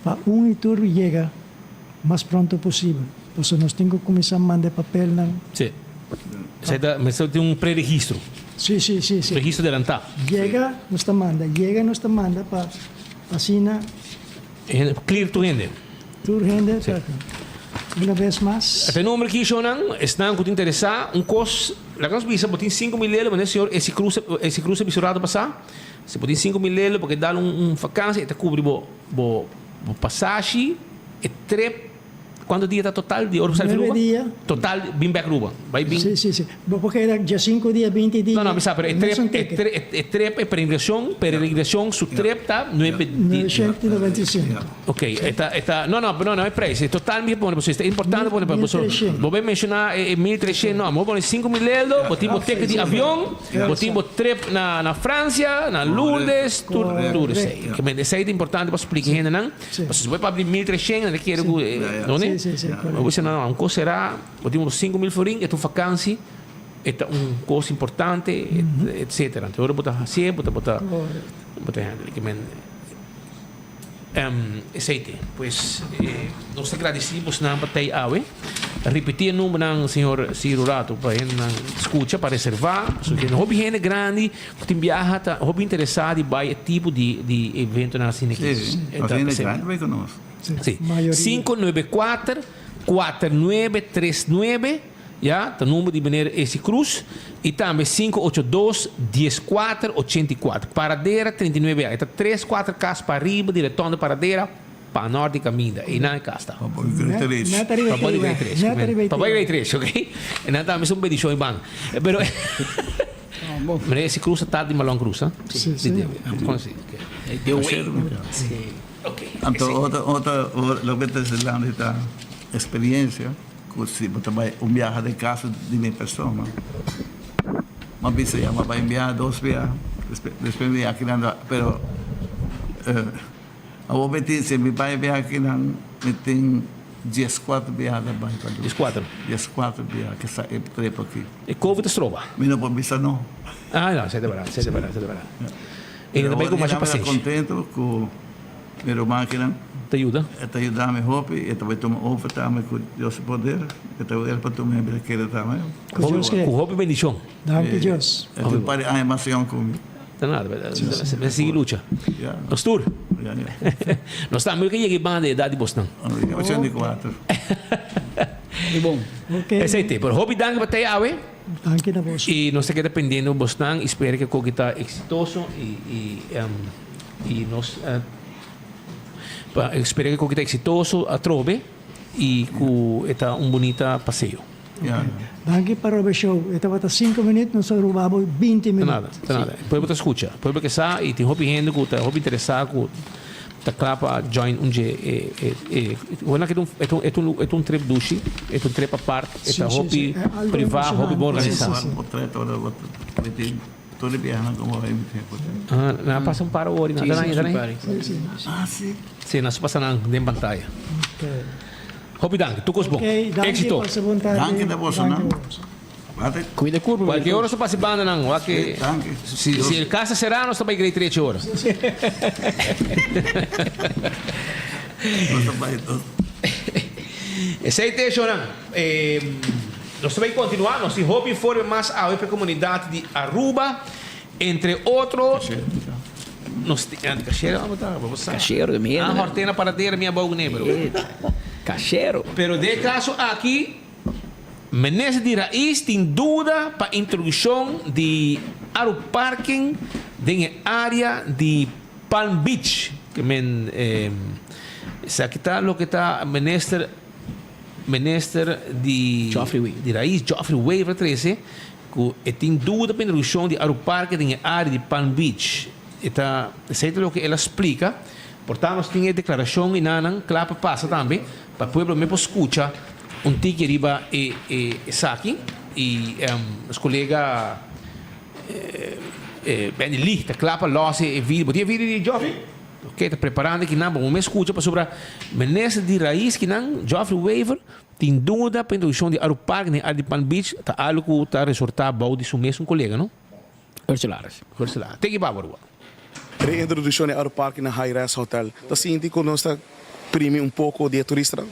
para itur chega mais pronto possível. Porque nós temos que começar a mandar papel. Sim. Mas você tem um pré-registro. Sí, sí, sí, sí. Registro adelantado. Llega, nos manda para Sina, Clear to rende. Tour Hender. Una vez más. Até número que eu não está com interessar um cos, lá nós bisa botin 5 mil euros, mas senhor esse cruze bisurado passar. Se botin 5 mil euros porque dá vacância, e cobre bo passagem e trip. Quanto dia está total de Ouro 9 dias. Total, bem back Ruba. Vai bem. Sí, sí, sí. Porque era ya 5 días, 20 días. Não, mas sabe, é trep, peregrinação, su trep tá 9 dias. 995. Ok, não, é preço. É total, me põe, é importante, põe, vou mencionar 1.300, não, vou pôr 5 mil euros, botimos ticket de avião, botimos trip na França, na Lourdes, tudo sei. Que isso é importante para explicar ainda, não? Mas se você vai abrir 1.300, não quero, não é? Sí, sí, Mas você não, um custo será, botimos 5 mil forinhos, é uma vacância, é um custo importante, etc. Então, agora botar assim, botar aceite. Pois, nós agradecemos na batalha AWE. Repetir o número do senhor Ciro Rato para ele escuta, para reservar. Porque não houve gente grande, que tem viaja, houve interessado em vai tipo de evento na Cine. Sim, a gente grande vai conosco. Sim. 594-4939, já, o número de maneira esse cruz, e também 582-1484. Paradeira 39 reais. Então, 3, 4 casas para arriba, direção de paradeira, para norte caminho. E não é casta. Para pode ver 3. Para pode ver 3, ok? E não também são bendições bem. Mas esse cruz está de malão cruz, hein? Sim, sim. Ok. Então, outra, lo que te falando esta experiência, que se também viaje de casa de minha pessoa, mas bisa ya, mas vai enviar 2 viajes, depois viajar aqui não, pero a vou meter se me vai viajar aqui não, me tem 14 viajes da banca. 14 viajes que sai trepa aqui. E Covid estrova. Me não pode bisa não. Ah, não, sei de verdade. E também com mais paciência. Contento com minha máquina. Te ajuda? Te ajuda a me hopi, e também tomar over também com Deus poder, e também para tomar bem aquele também. Com Deus que. Com roupa e bendição. Danke Deus. E tu pare a emoção comigo. Tá nada, mas sigue luta. Nós tur. Nós estamos aqui em banda de idade de Boston. 84. E bom. Ok. Esse é o tempo. Hobby danke para te awe. Danke na vos. E nós estamos dependendo de Boston. Espero que o que está exitoso e nós espero que o que está exitoso a trove e que está bonito passeio. Danke para o show. Esta bata 5 minutos, nós roubamos 20 minutos. Tá nada. Depois você escuta. Depois você sabe e tem hobby gente que está hobby interessado que está para join onde é um trip dushi, é um trip à parte, é hobby privado, hobby bom organizado. Todo viajando como vai me Ah, não passa para o ori, nada aí. Ah, sim. Sim, nós passamos na pantalla. Hobby danke, tu bom. Éxito. Danke na vossa, não? Cuida curva. Qualquer hora você passa banda não, que Danke. se a casa será, nós estamos aí 3 horas. Nossa pai todo. Esse aí tem não. Nós vamos continuar, nosso hobby informe mais a comunidade de Aruba, entre outros. Nós caixeiro, vamos Caixeiro de merda. Ah, hortena paradeira, minha boa negro. Caixeiro. Pero de caso aqui, Menezes de Raiz tem dúvida para introdução de aeroparking na área de Palm Beach. Que aqui está o que está Minister de Raiz, Geoffrey Weaver 13, que tem dúvida para a introdução de aeroparque na área de Palm Beach. Está certo o que ela explica. Portanto, nós temos a declaração e não, claro, passa também, para o povo mesmo escutar ticket riba e saque. E os colegas bem lista, claro, losse e vídeo. Tem vídeo de Geoffrey? Ok, está preparando aqui, não, vamos escutar para sobre Menezes de Raiz, que não, Geoffrey Weaver, tem dúvida para a introdução de aeroparque na área de Palm Beach, está algo que está resortado de seu mesmo colega, não? Ursulares. Tem que ir para a reintroduzione aeropark na high-res hotel. Dat zie je die primi un pouco de turista.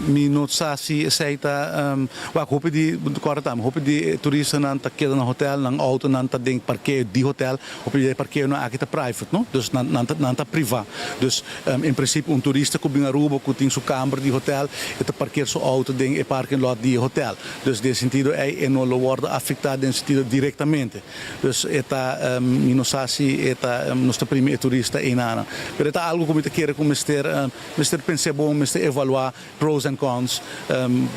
Mi non sa si seita wa hope di korta hope di turista nan ta keda na hotel nang auto nan ta ding parkeer di hotel hope di parkeer na akita private no dus nan ta priva dus in principe un turista ko binga rubo ko ting su kamer di hotel eta parkeer su auto ding e parking lot di hotel dus de sentido e no lo worden afectado in sentido diretamente dus eta mi non sa si eta nostra primi turista inana per eta algo come te querer com Mr. Pensebon Mr. evaluar pros and cons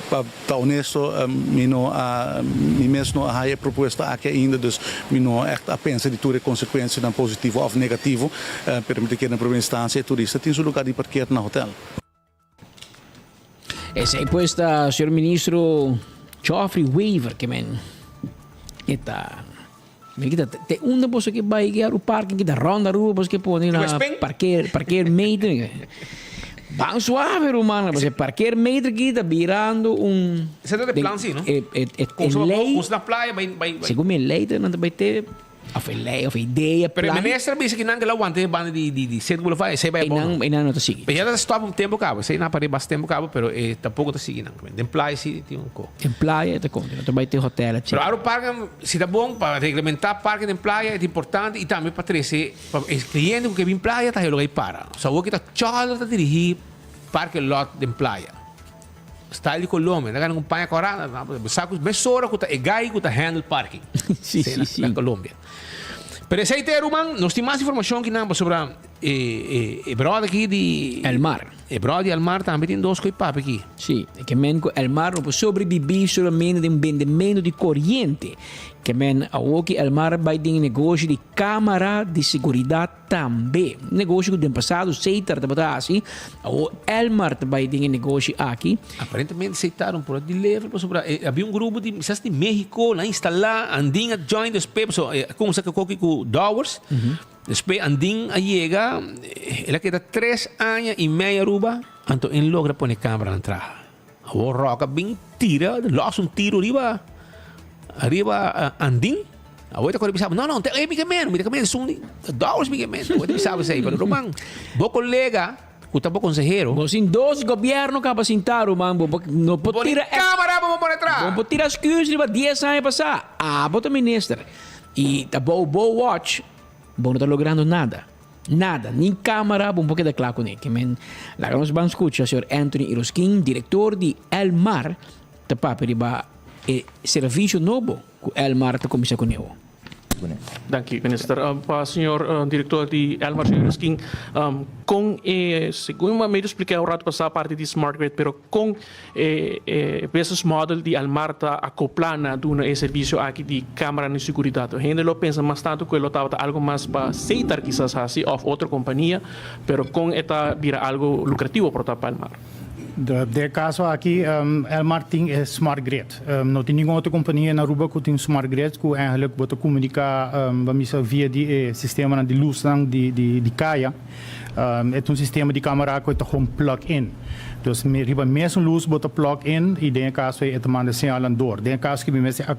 para honesto mi mesmo a proposta aqui ainda dus mi no echt a pensa di tutte consequenze dan positivo of negativo per me que na primeira instância turista tem seu lugar de parquear na hotel. Essa é posta, senhor ministro Geoffrey Weaver, que men eta kita te una cosa que vai que o parking que da ronda rua que pode na parquear meter. Bang suave, romano, porque parquear meter aqui está virando Você tem plan, sim, não? lei. Como na praia, vai. Segundo a lei, não vai ter of lei, of ideia, Pero plan. o ministro disse que não que lá aguante banda de cedo que vai, sei vai bom. E não está seguindo. Mas já stop tempo cabo, sei na parede bastante tempo cabo, pero tampouco está seguindo. Den praia sim tem co. Em praia está continua, tu vai ter hotel, Pero o parque se tá bom para regulamentar parque em praia é importante e também para trazer para o cliente que vem praia tá lugar para. Só o que tá chalo tá dirigir parque lot em praia. Style de Colômbia, tá ganhando panha corada, sacos besora que tá e gai que tá handle parking. Sim, na Colômbia. Pero esse aí tem Ruman, nós temos mais informação que não sobre brother aqui de El Mar. Brother El Mar também tem dois coisas aqui. Sim, é que men El Mar não pode sobreviver somente de vendimento de corrente. Que men que El Mar vai ter negócio de câmara de segurança também. Negócio que no passado aceitar de botar assim. El Mar vai ter negócio aqui. Aparentemente aceitaram por de level sobre havia grupo de México lá instalar andinha join the papers como se que com dollars. Después andin a llega, ela queda 3 anos e meio Aruba, então ele logra poner câmera na entrada. O roca bem tira, lost um tiro arriba andin. A outra coisa pensava, não, tem medicamento, são $, medicamento. A outra pensava assim, mas Romão, bom colega, que tá bom consejero. Você em 12 governos capacitaram, mano, não pode tirar câmera, vamos pôr atrás. Não pode tirar excuse de 10 anos passar. Bota ministro. E tá bom watch. Bom, não está logrando nada. Nada. Nem câmara, bom, porque é claro com ele. Lá nós vamos escutar o senhor Anthony Iroskin, diretor de El Mar, tá para serviço novo que El Mar está começando com ele. Dank u, minister. Para o senhor diretor de El Mar, senhor Skin, com, segundo me expliquei ao rato passar a parte de Smart Grid, pero com business model de El Mar está acoplando um serviço aqui de câmara de segurança. A gente lo pensa mais tanto que ele estava algo mais para aceitar quizás assim, ou outra companhia, pero com esta vira algo lucrativo para El Mar. De caso aqui, El Mar tem Smart Grid. Não tem nenhuma outra companhia na Aruba que tem Smart Grid que eigenlijk pode comunicar via de sistema de luz de caia. É um sistema de câmera que está com plug-in. Dus mesmo luz bota plug-in e de caso é manda sinal door. De caso que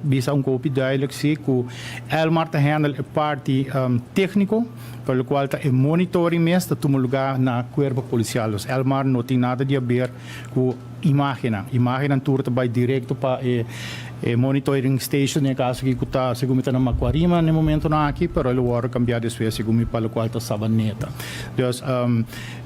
bisa copy duidelijk zie que El Mar te handle a parte técnico, pelo qual está monitoring mesmo está tomando lugar na cuerpo policial. Dus El Mar não tem nada de ver com imagem turta vai direto para monitoring station em caso que está segundo está na Maquarima no momento não aqui, pero ele vai cambiar de vez segundo para o qual está Sabaneta. Dus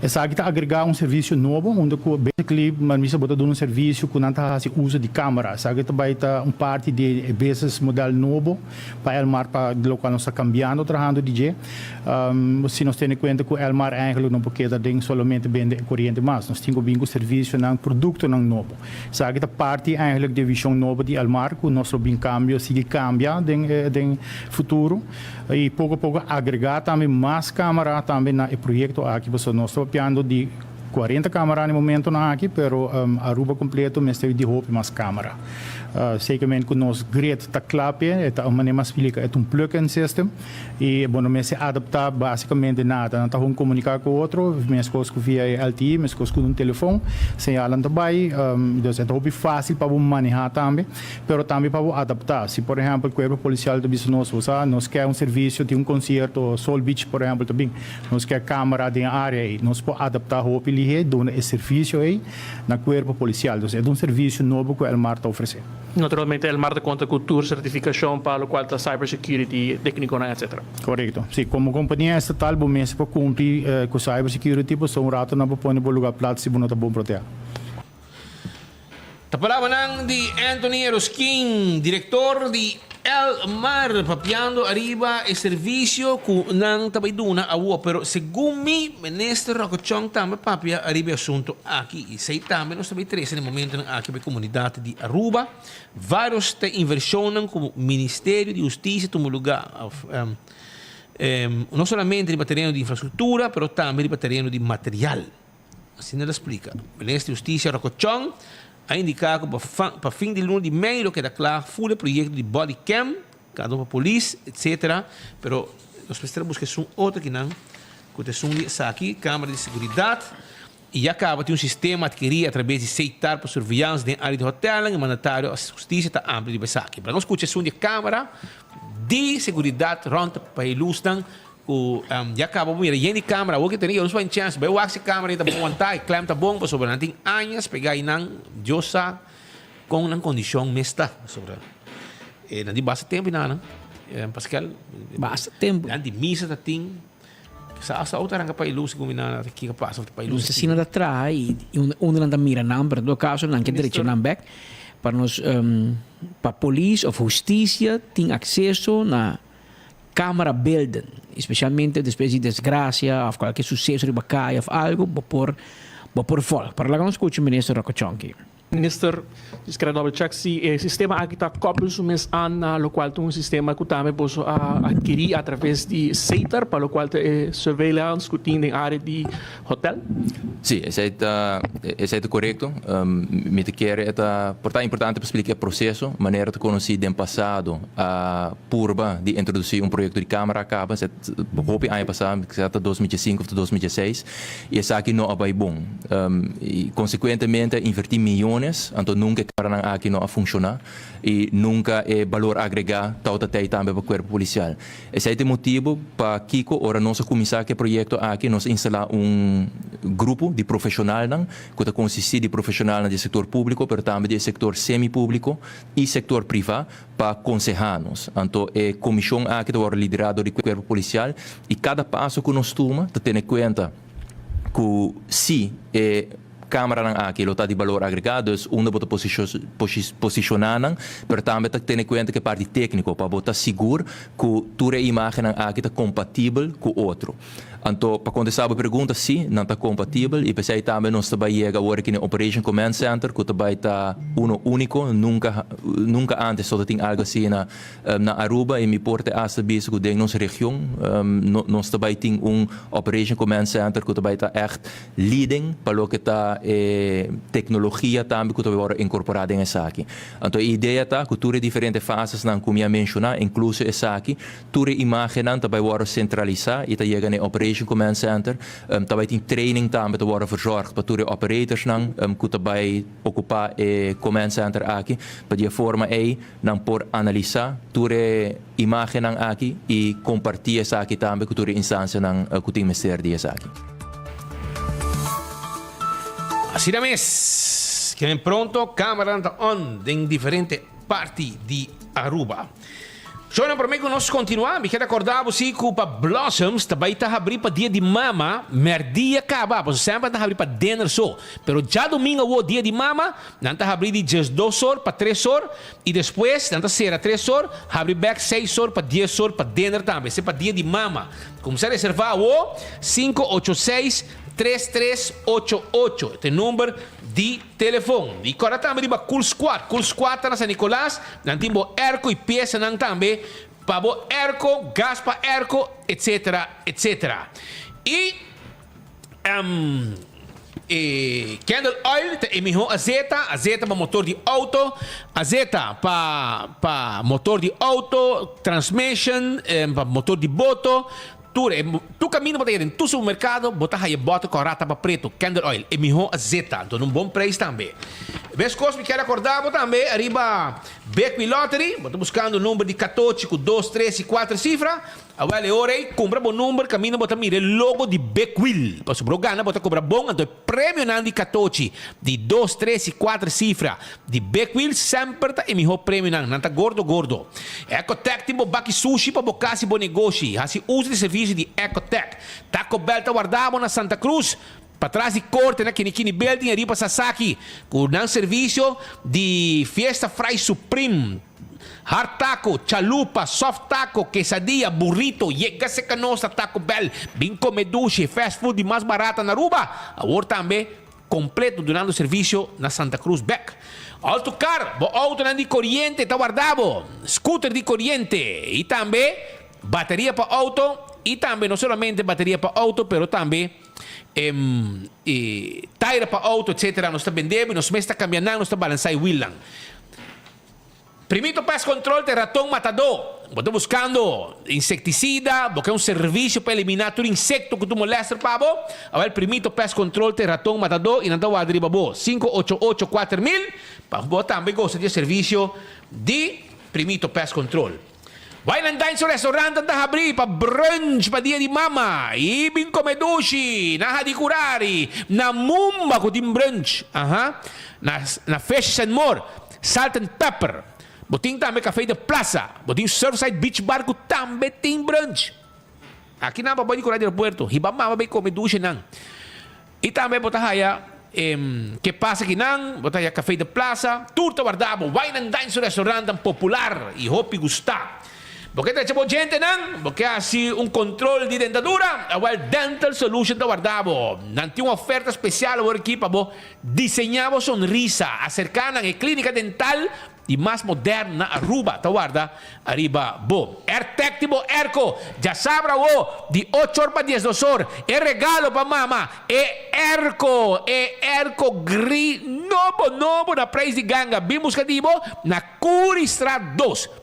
essa aqui está agregar serviço novo onde basically mas bota um serviço que não está uso de câmera. Essa aqui vai estar parte de business model novo para El Mar para o qual nós está cambiando trabalhando DJ. Se nós temos em conta que El Mar eigenlijk não porque ding somente vende corrente mas nós temos bingo serviço não produto não novo. Essa aqui está parte eigenlijk de visão nova de El Mar que o nosso bem cambio sigue cambia em futuro e pouco a pouco agregar também mais câmera também no projeto aqui você nós estamos piando de 40 câmeras no momento não aqui, pero Aruba completo mas tem de roupa mais câmera. Zekermente que nós grid está claro, é uma maneira explica, é plug-in system e bom nós se adaptar basicamente nada, não está com comunicar com outro, minhas coisas via LTE, minhas coisas com telefone, sem ela também, então é muito fácil para manejar também, pero também para adaptar. Se por exemplo o corpo policial do nós usa, nós quer serviço de concerto, Soul Beach por exemplo também, nós quer câmera de área e nós podemos adaptar roupa elige dona esse serviço aí na corpo policial. Então é um serviço novo que o Elmar está oferecendo. Naturalmente, Elmar te conta com tour certificação para o qual está cybersecurity, técnico, etc. Correto. Sim, como companhia estatal, bom mês para cumprir com cybersecurity, por um rato não pode pôr no lugar plato se não está bom proteger. Tapalawa ng di Anthony Eroskin, direktor di Elmar, papiando arriba e servicio ku nang tabayduna awo. Pero según mi, Minister Rocochong tama papia arriba assunto aqui. E sei tama nos tabay tres no momento ng aqui by comunidade di Aruba. Vários te inversionan como Ministério de Justiça tumuluga não somente di terreno di infrastruttura, però também di terreno di material. Assim ela explica. Ministro de Justiça Rocochong ha indicato per fin di lunedì maio che da clar full progetto di body cam, cada para polícia, etc. Però nós precisamos buscar outra que não, que tem aqui, câmera de segurança, e acaba de sistema adquirido através de aceitar para surveillance dentro da área de hotel, e o mandatário a justiça está amplo de Besaki. Para nós escutar de câmera de segurança ronda para ilustrar já acabou mira de câmera o que tinha uns chance vai o câmera tá bom tá e clam tá bom para sobre nanting anos pegar inang josa com uma condição mesta sobre não de basta tempo não Pascal Basta tempo. não de missa tá ting sa outra ranga para ilus como na que passa para ilus Se sina da tra e onde anda mira não, para do caso não que direito não back para nós para polícia ou justiça tem acesso na câmara building, especialmente depois de desgraça ou qualquer sucesso de bacai ou algo, por fora. Para lá que nós escutamos o ministro Rocochong. Minister, ik krijg double check si sistema aqui está koppel sumes aan lo qual tu un sistema que também posso adquirir através de SATER, para lo qual te surveillance scrutiny em área de hotel. Sim, isso é correto. Me te quer é importante para explicar o processo, maneira de conhecer no passado a purba de introduzir projeto de câmara acaba, houve ano passado, que está 2005 ou 2016, e essa aqui não é bom. E consequentemente invertir milhões então nunca carang aqui não a funcionar e nunca é valor agregado tal até também para o corpo policial. Esse é o motivo para Kiko ora nosso comissário que projeto aqui nós instalar grupo de profissionais que está consiste de profissionais do setor público, mas também do setor semi-público e setor privado para aconselhar-nos. Então é comissão aqui do liderado do corpo policial e cada passo que nós tomamos tem em conta que se câmara nang aqui lo tá de valor agregado onde bota posicionar pero também tem em conta que parte técnico para botar seguro que tua imagem nang aqui está compatível com outro. Então, para contestar a pergunta, sim, não está compatível. E pensei também nós também chega agora aqui no Operation Command Center, que também está único, nunca antes só tem algo assim na Aruba e me porta a saber que dentro nossa região nós também tem Operation Command Center que também está echt leading para o que está tecnologia também que também agora incorporada em essa aqui. Então, a ideia está que todas as diferentes fases não como eu mencionar, incluso essa aqui, toda a imagem também agora centralizar e está chegando em Operation Command Center, também tem training também te worden verzorgd para todos os operators que também ocupar o Command Center aqui, para de forma por analisar toda a imagem aqui e compartilhar essa aqui também com toda a instância que tem Ministério de essa aqui. Assim da mês, que vem pronto, câmera on em diferentes partes de Aruba. Joana, para mim que nós continuamos, quero acordar você que para Blossoms também está abrindo para dia de mama, merdia acaba, você sempre está abrindo para dinner só, pero já domingo o dia de mama, não está abrindo de 2 horas para 3 horas e depois, não está ser a 3 horas, abre back 6 horas para 10 horas para dinner também, isso é para dia de mama. Como você reservar o 586-3388, este número de telefone. E agora também para Cool Squad na San Nicolás, nós temos Erco e peça também, para o Erco, gás para Erco, etc, etc. E Candle Oil, a Z para motor de auto, a Z para motor de auto, transmission, para motor de moto. Tu caminho para ir em tu supermercado, botar aí bota com a rata para preto, Candle Oil, e melhor a Z, então um bom preço também. Vez coisa que quero acordar também, arriba Beckwil Lottery, bota buscando o número de 14 com 2, 3 e 4 cifras. Agora é hora aí, compra bom número, caminho, bota mira o logo de Beckwil. Para sobrar gana, bota cobra bom, então prêmio não de 14, de 2, 3 e 4 cifras. De Beckwil sempre tá e melhor prêmio não tá gordo. Ecotech tipo baki sushi para bocasi bom negócio. Assim usa de serviço de Ecotech. Taco Bell tá guardado na Santa Cruz. Para trás de corte na Kinikini Building, ali para Sasaki, com um serviço de Fiesta Fry Supreme, hard taco, chalupa, soft taco, quesadilla, burrito, llega-se canosa, Taco Bell, bem comeduche, fast food mais barata na Aruba. Agora também completo durante o serviço na Santa Cruz Beck. Autocar, auto de corriente, está guardado, scooter de corriente e também bateria para auto e também não somente bateria para auto, pero também tire para auto, etc. Nós está vendendo, nós está cambiando, nós está balançando o wheel. Primeiro pest control de ratão matador. Estou buscando insecticida, porque é um serviço para eliminar todo insecto que tu molesta para você. Agora, primeiro pest control de ratão matador e não está a driba 588-4000. Para você também gosta de serviço de primeiro pest control. Vai andar sa restaurante na abrir para brunch para dia de mama. Ibig komedushi, na hadikurari, na mumba ko din brunch. Na fish and more, salt and pepper. Boting também café de plaza. Boting Surfside Beach Bar ko também tem brunch. Aqui na babay ko na aeropuerto. Hiba mama bay komedushi nang. E também botahaya que passa aqui não, botahaya café de plaza. Turta guardabo, vai andar sa restaurante popular e hope gustar. Porque tem gente não, porque assim controle de dentadura, agora Dental Solution da guardavo. Não tem uma oferta especial agora aqui para desenhar sonrisa, acercar a clínica dental e mais moderna na Aruba, tá guarda, arriba bo. AirTech tipo Erco, já sabe de 8 horas para 10 horas, é regalo para mama, é Erco gris, novo na preço de ganga, bem buscativo, na Curistrat 2.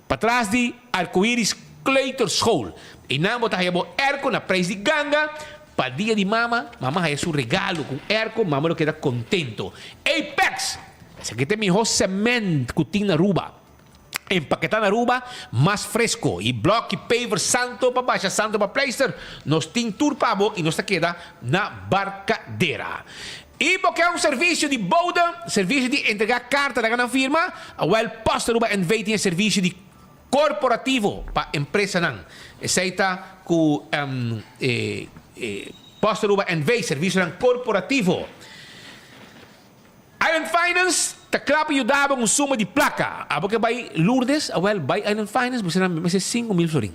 Para trás de Arco-Íris Claytors Hall. E não botar Erco na preço de ganga. Para dia de mama é seu regalo com Erco, mama não queda contento. Apex, esse aqui tem melhor cimento que tem na Aruba. Empaquetado na Aruba, mais fresco. E bloco e paver santo para baixa, santo para pleister. Nós tem tour para e nós queda na barcadeira. E porque é um serviço de boda, serviço de entregar carta da firma, a Well Post Aruba NV tem serviço de corporativo para empresa não. Aceita com Post Aruba NV, serviço corporativo. Island Finance, tá claro que ajudava um suma de placa. Porque vai Lourdes, vai Island Finance, você não vai ser 5.000 florin.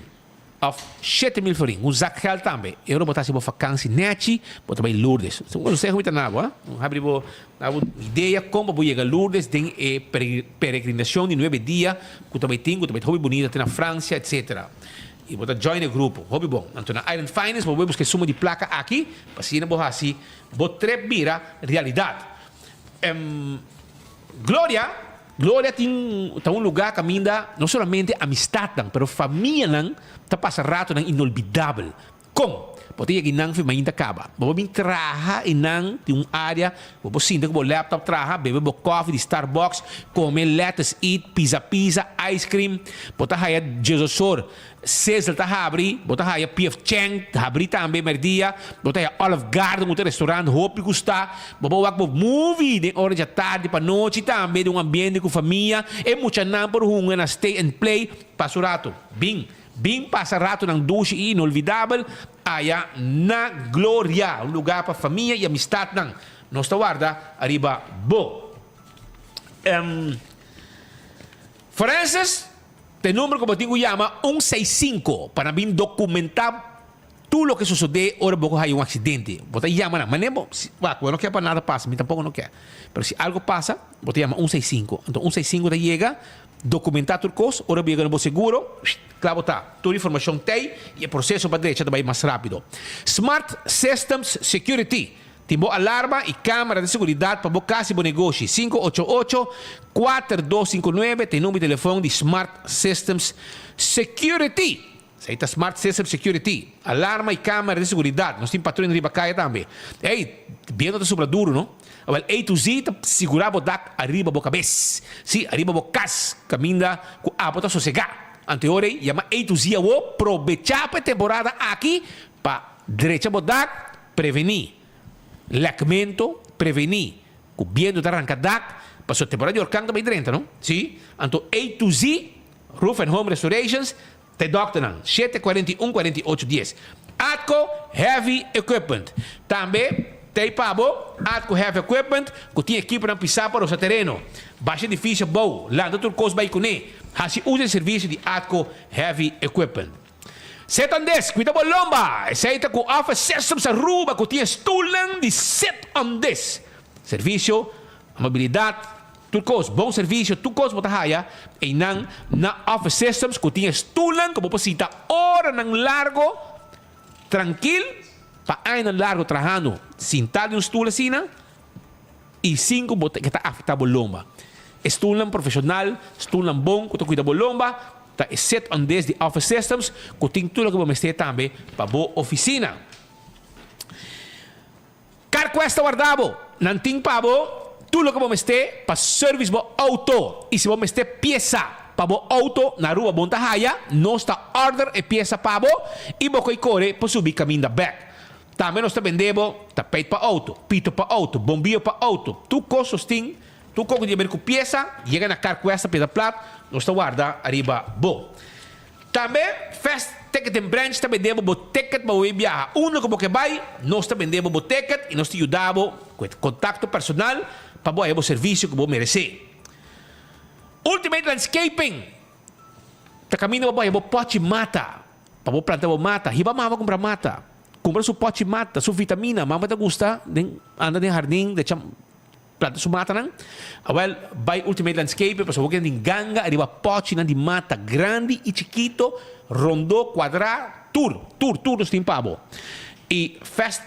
Of 7.000 florin. Um zak geld também. Eu não botar se vakantie netje, botar vai Lourdes. Não sei como nada, não abre uma ideia como vou chegar Lourdes, tem peregrinação de 9 dias, que também tem hobby bonita, tem na França, etc. E botar join o grupo, hobby bom. Então na Island Finance, vou buscar suma de placa aqui, para se não botar assim, vou vira realidade. Glória tem um lugar que ainda não somente amistad, mas família não está passando rato inolvidável. Como? Porque aqui não foi ainda acaba. Vou vir trabalhar e não tem uma área, vou sentar com o laptop trabalhar, beber coffee de Starbucks, comer lettuce, eat, pizza, ice cream, botar aí Jesus Cecil tá abri, botar aí PF Cheng, tá abri também merdia, botar aí Olive Garden, um restaurante, hope gostar, botar aí movie de hora de tarde para noite também, de um ambiente com família, e muita não por na stay and play, passo rato, bem passa rato na duche inolvidável, aí na Glória, um lugar para família e amistad não. Nós tá guarda arriba bo. Francis, tem número como eu chama 165 para vir documentar tudo o que sucede hora que hay um acidente. Você chama não, mas nem não quer para nada passa, mim tampouco não quer. Mas se algo passa, você chama 165. Então 165 te chega, documentar tudo coisa, hora que chega no seguro, claro tá, toda a informação tem e o processo para direita vai mais rápido. Smart Systems Security. Tem alarma e câmera de segurança para bocar seu negócio. 588-4259. Tem número de telefone de Smart Systems Security. Aí tá Smart System Security, alarma e câmera de segurança. Nós temos patrulha de ribacaia também. Aí, vendo da sobra duro, não? Well, A to Z tá segurar o dak arriba a cabeça. Sim, arriba a cas, caminha com a bota sossegar. Anteriore, chama A to Z, o aproveitar para a temporada aqui para direita o dak, prevenir. Lacmento, prevenir. Com o viento da arranca dak, para a temporada de orcão também dentro, não? Sim, então A to Z, Roof and Home Restorations, te doctoran 741-4810. Atco Heavy Equipment. Também tem pabo, Atco Heavy Equipment, que tem equipe para pisar para o terreno. Baixa difícil, bom, lá no turcos vai com ele. Assim usa o serviço de Atco Heavy Equipment. Setandes, cuida bolomba. Aceita com Office Systems Aruba, que tem stolen de Setandes. Serviço, amabilidade, turcos, bom serviço, turcos botahaya, e na Office Systems, que tinha stolen, como posita, hora nang largo, tranquilo, pa ay nang largo trabajando, sentado em stool assim, e 5 que está afetado lomba. Stolen profissional, stolen bom, que cuida bolomba, tá set on this de Office Systems, que tem tudo que vamos ter também para boa oficina. Car cuesta guardado, não tem pabo, tudo que vamos ter para service bo auto. E se vamos ter peça para bo auto na rua Bontahaya, nós está order e peça para bo e bo coi corre para subir caminho da back. Também nós está vendendo tapete para auto, pito para auto, bombinho para auto. Tu costos tem, tu coco de com peça, chega na car cuesta pela plat, nós está guarda arriba bo. Também Fast Ticket and Branch está vendendo bo ticket para o viajar. Uno como que vai, nós está vendendo bo ticket e nós te ajudamos com contato personal para boa o serviço que você merece. Ultimate Landscaping. Tá caminho para boa pote mata. Para boa plantar mata. Riba mama comprar mata. Compra su pote mata, su vitamina. Mama tá gusta, anda no jardim, deixa planta su mata não. Well, by Ultimate Landscaping, para você que ganga, arriba pote de mata grande e chiquito, rondo, quadrado, tour nos tem pabo. E Fast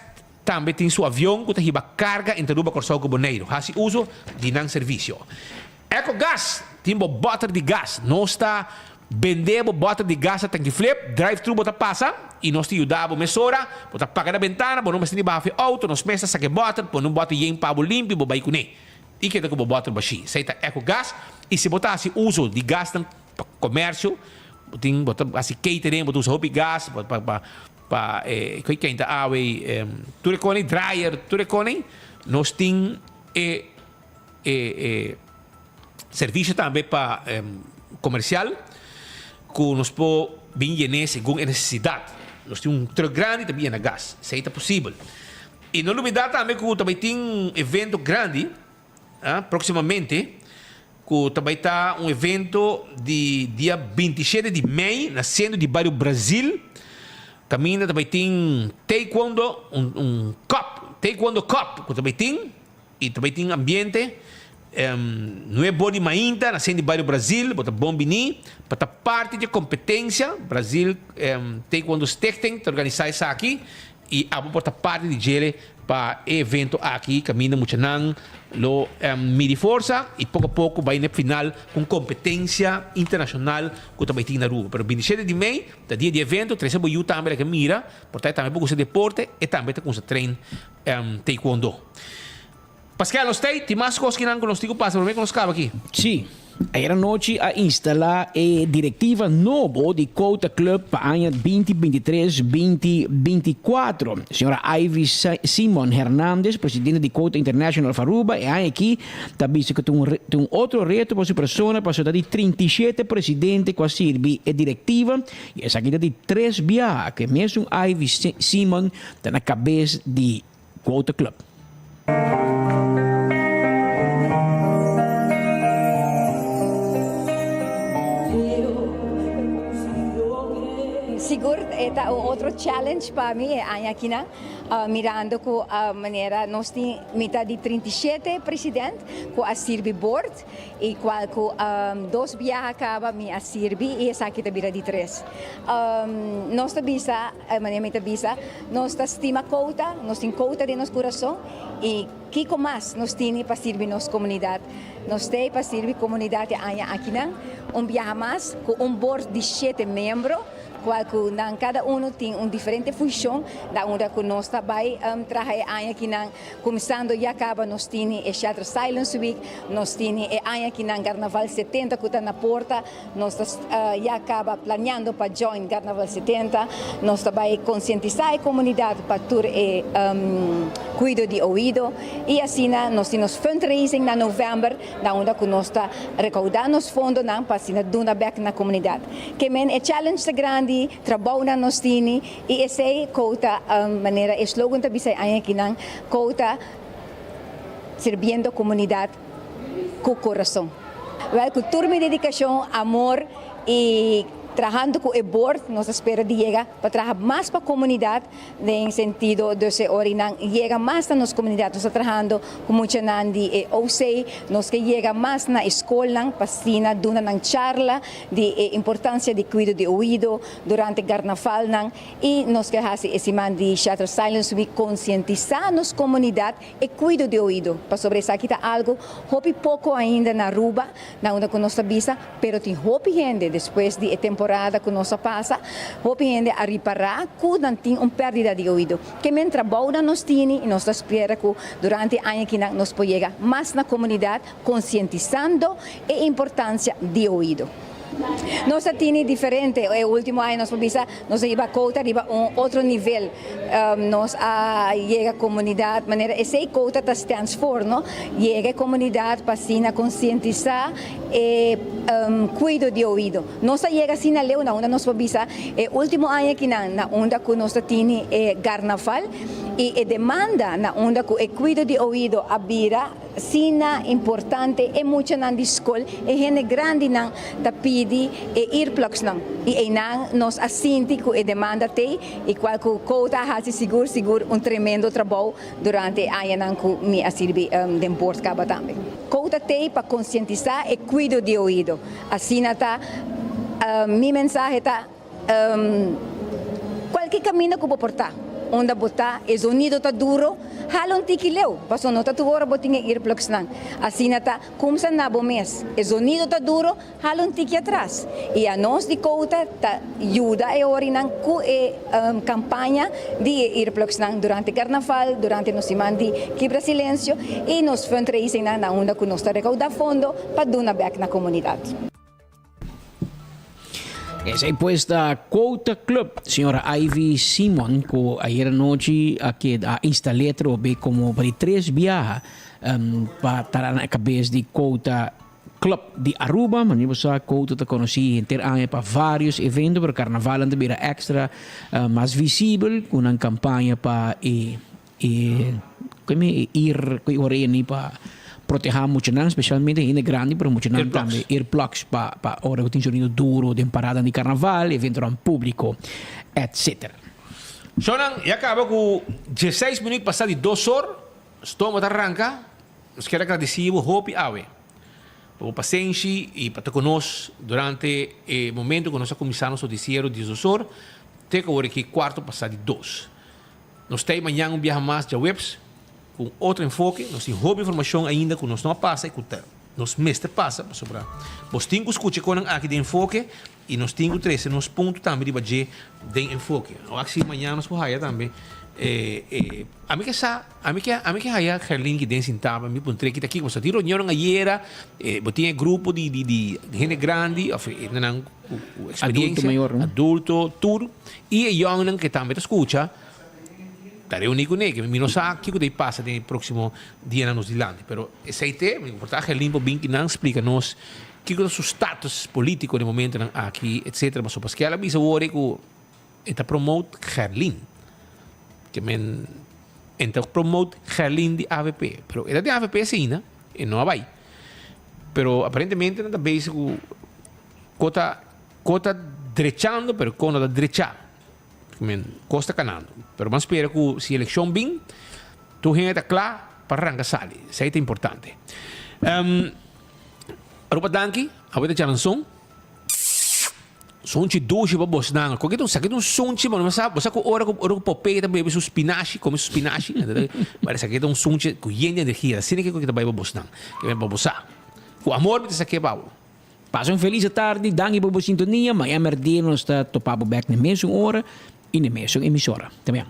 também tem seu avião que tem carga entre Aruba Corsão com Boneiro. Assim uso de não serviço. EcoGas, tem bota de gás. Nós está vendendo bota de gás a tanque flip, drive-thru bota passa e nós te ajudamos mesora, bota paga na ventana, bota não baixo auto, nós mesa saque bota, bota não bota em pabo limpo, bota vai com ele. E que é que bota baixi. Seita EcoGas e se botar assim uso de gás no comércio, tem bota assim catering, bota usa hobby gás, para que ainda há tudo com dryer, tudo com nós tem serviço também para comercial que nós podemos vir segundo a necessidade. Nós temos truck grande também na gás, se é possível. E não olvidar também que também tem um evento grande, proximamente, que também está evento de dia 27 de maio, nascendo de bairro Brasil. Caminha também tem Taekwondo, Taekwondo Cup, que também tem, e também tem ambiente. Não é bom de ainda, nascendo de bairro Brasil, bota bom bini, para parte de competência, Brasil Taekwondo Stichting, organizar isso aqui, e a bota parte de gele para evento aqui, caminha muito não, lo midi força, e pouco a pouco vai no final com competência internacional que também tem na rua. Pero 27 de maio, da dia de evento, 13 de também que mira, portanto também pouco de deporte e também com o treino taekwondo. Pascal, nós tem mais coisas que não consigo passar, por que nós acaba aqui? Sim. Ayer noite a instalar a diretiva nova de Cota Club para o ano 2023-2024. Senhora Ivy Simon Hernandes, presidente de Cota International Faruba, e aqui também que tem outro reto para sua pessoa, para sua de 37 presidente que serve a diretiva, e essa aqui de 3 viagens, que mesmo Ivy Simon está na cabeça de Cota Club. Siguro esta outro challenge para mim aqui na mirando com a maneira nós temos mitad de 37 presidente com a Sirbi board e qual com 2 viagens acaba me a Sirbi e essa aqui também de 3. Nós tabisa a maneira tabisa nós estima cota nós tem cota de nosso coração e que com mais nós temos para servir nossa comunidade nós temos para servir comunidade aqui na viaja mais com board de 7 membros qual que cada uno tem diferente função, da onde que nós também trabalhamos aqui começando e acaba nós temos o Teatro Silence Week, nós temos aqui na Carnaval 70 que está na porta, nós já acaba planeando para join Carnaval 70, nós também conscientizar a comunidade para ter cuidado de ouvido e assim nós temos fundraising na novembro, da onde que nós está recaudando os fundos para assim dar back na comunidade. Que é challenge grande, trabalho na nós temos e essa é a maneira, o slogan também é aqui na cota servindo a comunidade com o coração. Cultura e dedicação, amor e trabalhando com o board, nós esperamos de chegar para trabalhar mais para a comunidade, no sentido de se orinar, chega mais na nossa comunidade, nós estamos trabalhando com muita gente OC, nós que chega mais na escola, para ensinar, dar uma charla de importância de cuidado de ouvido durante o carnaval, e nós que fazemos esse man de Teatro Silence Week, conscientizar a nossa comunidade e cuidado de ouvido, para sobre isso aqui está algo, houve pouco ainda na Aruba, na onde nós sabemos, mas tem houve gente, depois de temporada que nós passa, houve gente a reparar que não tem uma perda de ouvido. Que men trabalho nós temos e nós esperamos que durante o ano que nós podemos chegar mais na comunidade, conscientizando a importância de ouvido. Nós temos diferente, o último ano nós podemos ir a cota, ir a outro nível, nós chega a comunidade, maneira essa cota está stands for, não? Chega a comunidade para assim conscientizar e cuidar de ouvido. Nós chega assim na leu, onde nós podemos o último ano que na onde que nós temos carnaval e demanda na onde que o cuidado de ouvido abira sina importante e muito na escola e gente grande na tapidi e earplugs nang e nang nos assinti ku e demanda te e qual ku cota hasi seguro tremendo trabalho durante a nang ku mi asirbi den port kaba tambe cota te para conscientizar e cuido de ouvido assim ta mi mensaje ta qualquer caminho que vou portar onde botar o sonido está duro, halon tikileu, paso não tá tu ora botinha earplugs nang. Assim nata, como se na mês, o sonido está duro, halon tiki atrás. E a nós de cota tá ajuda e ori nang ku campanha de earplugs nang durante carnaval, durante nos imandi quebra silêncio e nos fundraising na onda que nós tá recaudar fundo para dar back na comunidade. Esa é pues da Quota Club, senhora Ivy Simon, que ayer noche aqui instalé trobe como para 3 viajes para estar na cabeça de Quota Club de Aruba, mas você Quota te conheci inteiramente para vários eventos, para carnaval também era extra mais visível, com uma campanha para ir para proteger muito não, especialmente ainda grande, para muito não também earplugs para hora que tem sonido duro, de parada de carnaval, evento público, etc. Sonan, e acaba com 16 minutos passados de 2 horas, estamos a arrancar, nós quero agradecer o Hope Awe, por paciência e para estar conosco durante o momento que nós começamos a dizer 2 horas, até que agora aqui quarto passado de 2. Nós temos amanhã viaje mais de webs, com outro enfoque, nós temos houve informação ainda que nós não passa e que nós mestre passa para sobrar. Nós temos que escutar com aqui de enfoque e nós temos que trazer nos pontos também de enfoque. Eu acho que amanhã nós podemos também. A mim que haya Herlin que dentro sentava, me pontrei que aqui você tirou reunião ayer, tinha grupo de gente grande, não experiência, adulto, tour e young que também escuta. Tare único que mi non sa che cosa passa nel prossimo dia na New Zealand, però sei te, mi portare limpo bin che non explica nos che cosa su status politico nel momento aqui, etc. Ma so perché alla bisa vuole che eta promote Herlin. Che men enta promote Herlin di AVP, però era di AVP sina e non vai. Però apparentemente non da base cota drecciando per cono da drecciare. Costa canando. Pero mas espera que se eleição bem, tu gente claro para arrancar sali. Isso é importante. Rupa danki, agora já não som. Sonchi doce para você não. Qualquer um sabe que sonchi, mas você com hora com papel também bebe spinachi, come spinachi. Parece que um sonchi com energia. Assim que também para você não. Que vem para você. Com amor me disse que é bom. Passa uma feliz tarde, danke por a sintonia, mas é merdeiro, nós está topado back na mesma hora e na mesma emissora. Também.